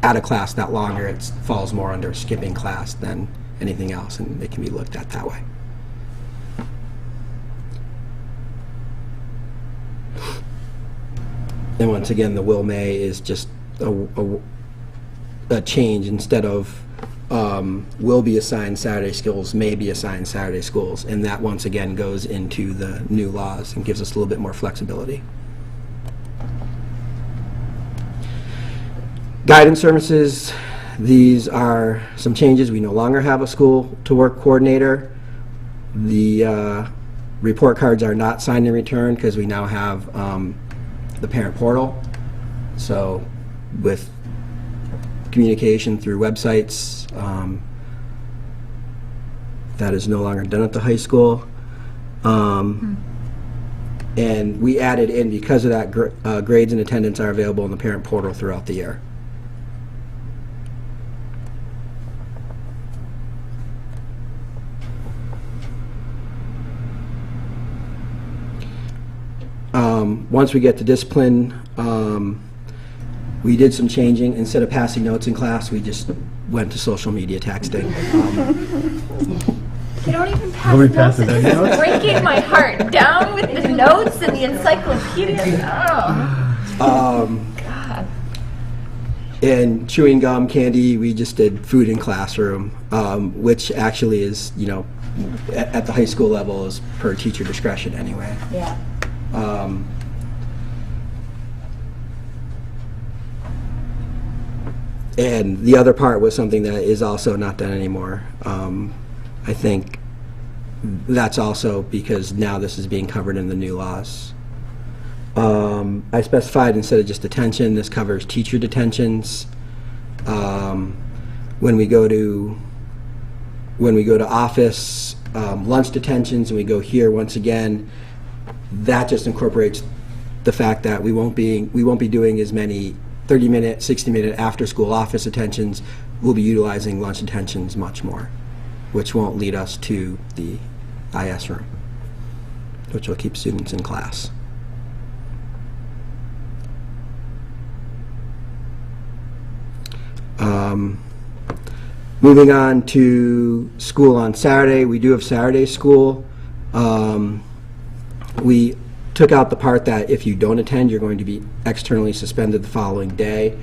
out of class that longer, it falls more under skipping class than anything else, and it can be looked at that way. And once again, the will may is just a change. Instead of will be assigned Saturday schools, may be assigned Saturday schools, and that once again goes into the new laws and gives us a little bit more flexibility. Guidance services, these are some changes. We no longer have a school to work coordinator. The report cards are not signed and returned because we now have the parent portal. So with communication through websites, that is no longer done at the high school. And we added in, because of that, grades and attendance are available in the parent portal throughout the year. Once we get to discipline, we did some changing. Instead of passing notes in class, we just went to social media texting. You don't even pass Nobody notes. passes any It's notes? breaking my heart. Down with the notes and the encyclopedia. Oh. God. And chewing gum, candy, we just did food in classroom, which actually is, at the high school level is per teacher discretion anyway. Yeah. And the other part was something that is also not done anymore. I think that's also because now this is being covered in the new laws. I specified, instead of just detention, this covers teacher detentions. When we go to office, lunch detentions, and we go here once again, that just incorporates the fact that we won't be doing as many 30-minute, 60-minute after-school office attentions. We'll be utilizing lunch attentions much more, which won't lead us to the IS room, which will keep students in class. Moving on to school on Saturday, we do have Saturday school. We took out the part that if you don't attend, you're going to be externally suspended the following day.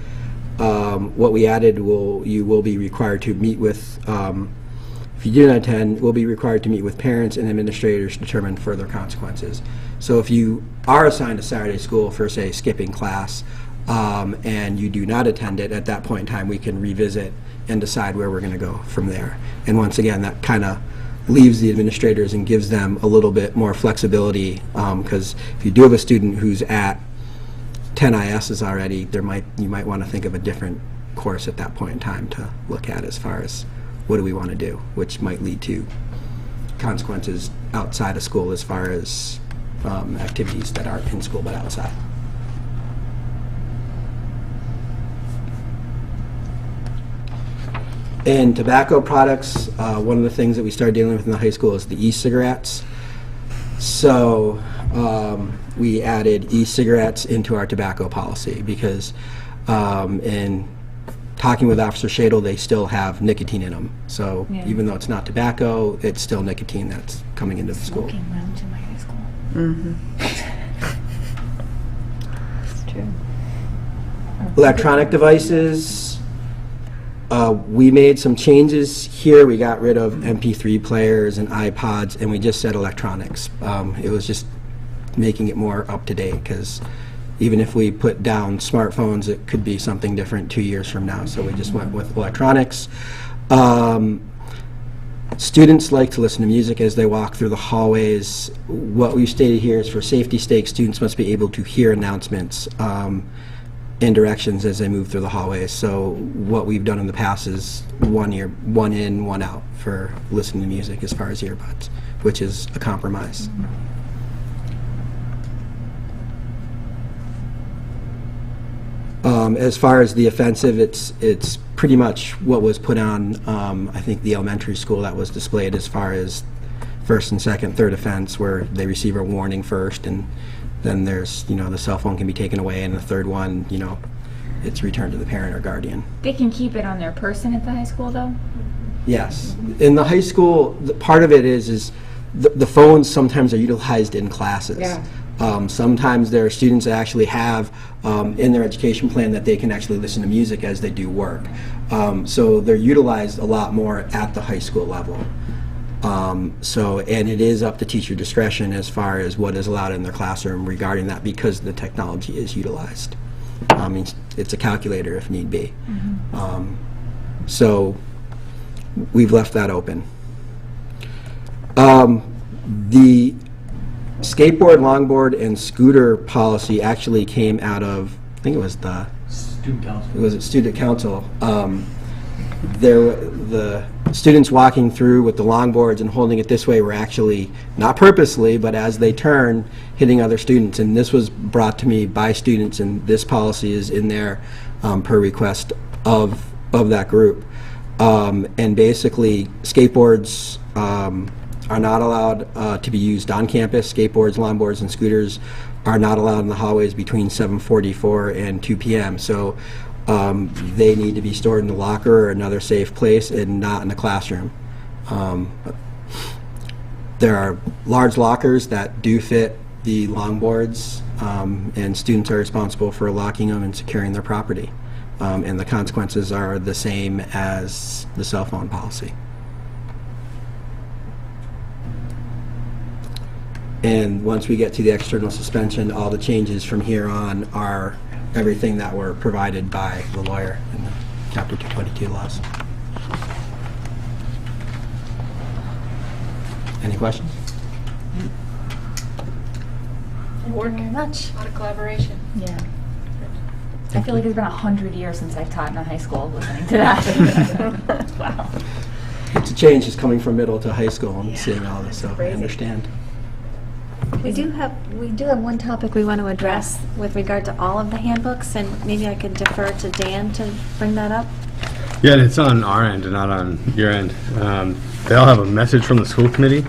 What we added, you will be required to meet with, if you do not attend, will be required to meet with parents and administrators to determine further consequences. So if you are assigned to Saturday school for, say, skipping class, and you do not attend it, at that point in time we can revisit and decide where we're going to go from there. And once again, that kind of leaves the administrators and gives them a little bit more flexibility, because if you do have a student who's at 10 ISs already, you might want to think of a different course at that point in time to look at as far as what do we want to do, which might lead to consequences outside of school as far as activities that aren't in school but outside. And tobacco products, one of the things that we started dealing with in the high school is the e-cigarettes. So we added e-cigarettes into our tobacco policy because in talking with Officer Shadle, they still have nicotine in them. So even though it's not tobacco, it's still nicotine that's coming into the school. Smoking lounge in my high school. Mm-hmm. It's true. Electronic devices, we made some changes here. We got rid of MP3 players and iPods, and we just said electronics. It was just making it more up to date, because even if we put down smartphones, it could be something different 2 years from now. So we just went with electronics. Students like to listen to music as they walk through the hallways. What we've stated here is, for safety stakes, students must be able to hear announcements and directions as they move through the hallways. So what we've done in the past is one in, one out for listening to music as far as earbuds, which is a compromise. As far as the offensive, it's pretty much what was put on, I think, the elementary school that was displayed, as far as first and second, third offense, where they receive a warning first, and then there's, the cell phone can be taken away, and the third one, it's returned to the parent or guardian. They can keep it on their person at the high school, though? Yes. In the high school, part of it is the phones sometimes are utilized in classes. Yeah. Sometimes there are students that actually have in their education plan that they can actually listen to music as they do work. So they're utilized a lot more at the high school level. And it is up to teacher discretion as far as what is allowed in their classroom regarding that, because the technology is utilized. I mean, it's a calculator if need be. So we've left that open. The skateboard, longboard, and scooter policy actually came out of, I think it was the Student council. it was at student council. The students walking through with the longboards and holding it this way were actually, not purposely, but as they turn, hitting other students. And this was brought to me by students, and this policy is in there per request of that group. And basically, skateboards are not allowed to be used on campus. Skateboards, longboards, and scooters are not allowed in the hallways between 7:44 and 2 p.m. So they need to be stored in the locker or another safe place and not in the classroom. There are large lockers that do fit the longboards, and students are responsible for locking them and securing their property. And the consequences are the same as the cell phone policy. And once we get to the external suspension, all the changes from here on are everything that were provided by the lawyer in the Chapter 222 laws. Any questions? Work. Very much. A lot of collaboration. Yeah. I feel like it's been 100 years since I've taught in a high school listening to that. Wow. It's a change just coming from middle to high school and seeing all this, so I understand. We do have one topic we want to address with regard to all of the handbooks, and maybe I could defer to Dan to bring that up. Yeah, and it's on our end and not on your end. They all have a message from the school committee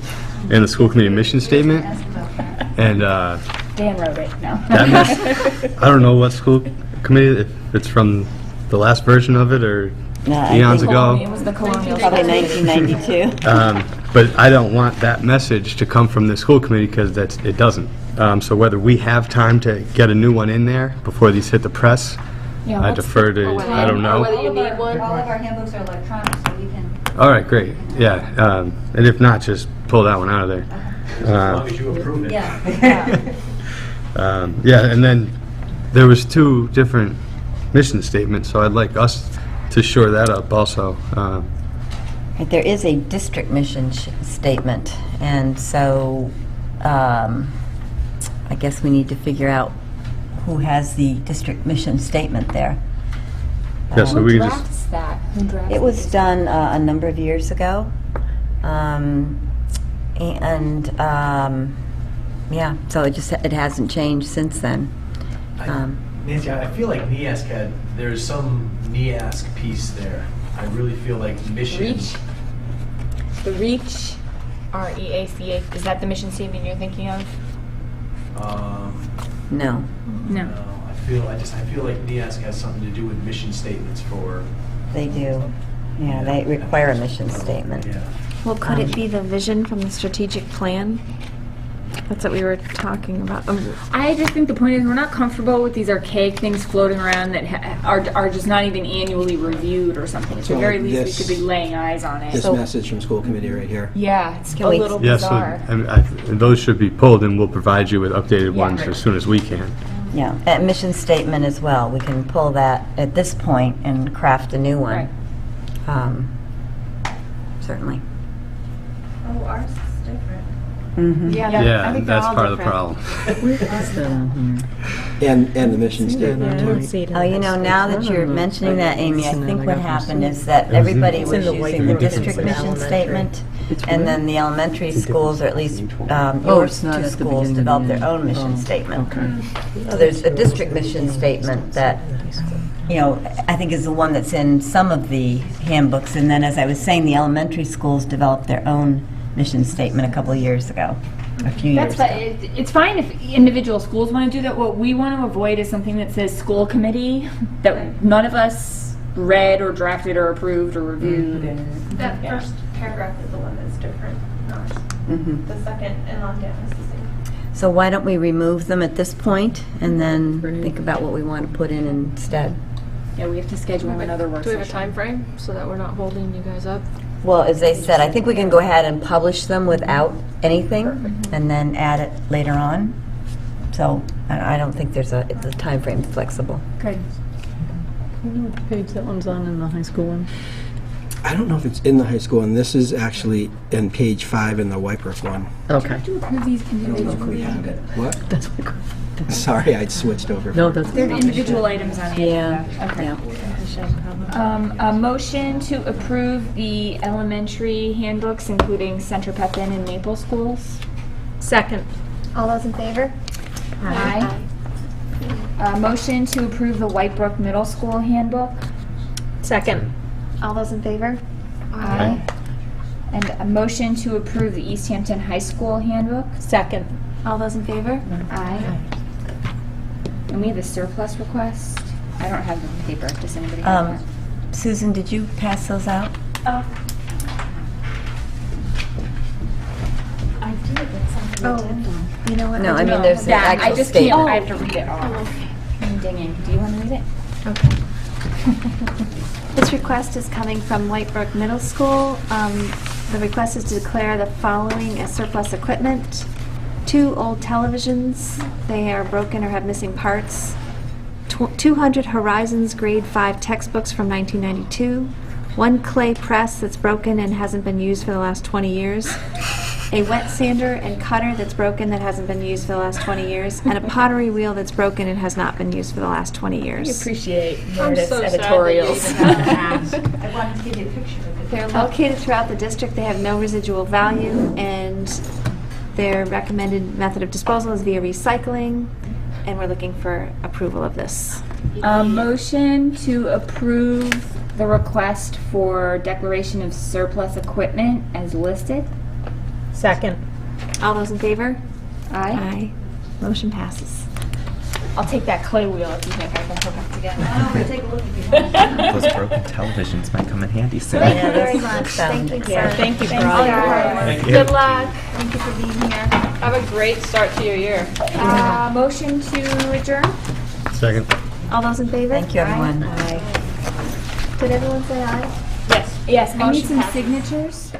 and the school committee mission statement. And Dan wrote it. No. I don't know what school committee, if it's from the last version of it or eons ago. It was the colonial. Probably 1992. But I don't want that message to come from the school committee because it doesn't. So whether we have time to get a new one in there before these hit the press, Yeah, I let's- defer to, I don't know. Whether you need one. All of our handbooks are electronic, so we can. All right, great, yeah. And if not, just pull that one out of there. As long as you approve it. Yeah. Yeah, and then there was 2 different mission statements, so I'd like us to shore that up also. Right, there is a district mission statement, and so I guess we need to figure out who has the district mission statement there. Yeah, so Who we just, drafts that? Who drafts It was the- done a number of years ago, yeah, so it hasn't changed since then. Nancy, I feel like NEASC there's some NEASC piece there. I really feel like mission. Reach? The REACH, REACH, is that the mission statement you're thinking of? No. No. No, I feel like NEASC has something to do with mission statements for. They do. Yeah, they require a mission statement. Yeah. Well, could it be the vision from the strategic plan? That's what we were talking about. I just think the point is we're not comfortable with these archaic things floating around that are just not even annually reviewed or something. At the So very least, we this- could be laying eyes on it. This message from school committee right here. Yeah, it's a Can we- little yeah, so bizarre. those should be pulled and we'll provide you with updated Yeah. ones as soon as we can. Yeah, that mission statement as well. We can pull that at this point and craft a new one. Right. Certainly. Oh, ours is different. Yeah, Yeah, I think they're that's all part of the different. problem. And the mission statement too. Oh, you know, now that you're mentioning that, Amy, I think what happened is that everybody was using the district mission statement, and then the elementary schools, or at least your it's not 2 at the schools, beginning. developed their own mission statement. So there's a district mission statement that, you know, I think is the one that's in some of the handbooks, and then, as I was saying, the elementary schools developed their own mission statement a couple of years ago, a few years That's ago. fine. It's fine if individual schools want to do that. What we want to avoid is something that says school committee that none of us read or drafted or approved or reviewed. And That yeah. first paragraph is the one that's different, not Mhm. the second and on down is the same. So why don't we remove them at this point and then think about what we want to put in instead? Yeah, we have to schedule another work Do we have a session. time frame so that we're not holding you guys up? Well, as they said, I think we can go ahead and publish them without anything and then add it later on. So I don't think the time frame's flexible. Good. You know what page that one's on in the high school one? I don't know if it's in the high school, and this is actually in page 5 in the Whitebrook one. Okay. To approve these individually. What? That's Sorry, I'd switched over. No, that's. They're individual items on the Yeah. agenda. Okay. A motion to approve the elementary handbooks, including Central Pepin and Maple schools. Second. All those in favor? Aye. A motion to approve the Whitebrook Middle School handbook. Second. All those in favor? Aye. And a motion to approve the Easthampton High School handbook. Second. All those in favor? Aye. And we have a surplus request. I don't have the paper. Does anybody have one? Susan, did you pass those out? You know what? No, I mean, there's the That, actual I just statement. can't, I have to read it all. I'm dinging. Do you want to read it? Okay. This request is coming from Whitebrook Middle School. The request is to declare the following as surplus equipment. 2 old televisions, they are broken or have missing parts. 200 Horizons Grade 5 textbooks from 1992. 1 clay press that's broken and hasn't been used for the last 20 years. A wet sander and cutter that's broken that hasn't been used for the last 20 years. And a pottery wheel that's broken and has not been used for the last 20 I years. appreciate I'm Meredith's so sad that you editorials. even have to ask. I wanted to give you a picture of it. They're located throughout the district. They have no residual value, and their recommended method of disposal is via recycling, and we're looking for approval of this. A motion to approve the request for declaration of surplus equipment as listed. Second. All those in favor? Aye. Aye. Motion passes. I'll take that clay wheel if you think I can hook up together. Take a look if you Those broken televisions might come in handy soon. Thank you Yeah, very that's- much. sounds Thank you, good. sir. Thank you, Thank Brian. you. Thank you. Good luck. Thank you for being here. Have a great start to your year. Motion to adjourn? Second. All those in favor? Thank you, everyone. Did everyone say aye? Yes, I need Motion some passes. signatures.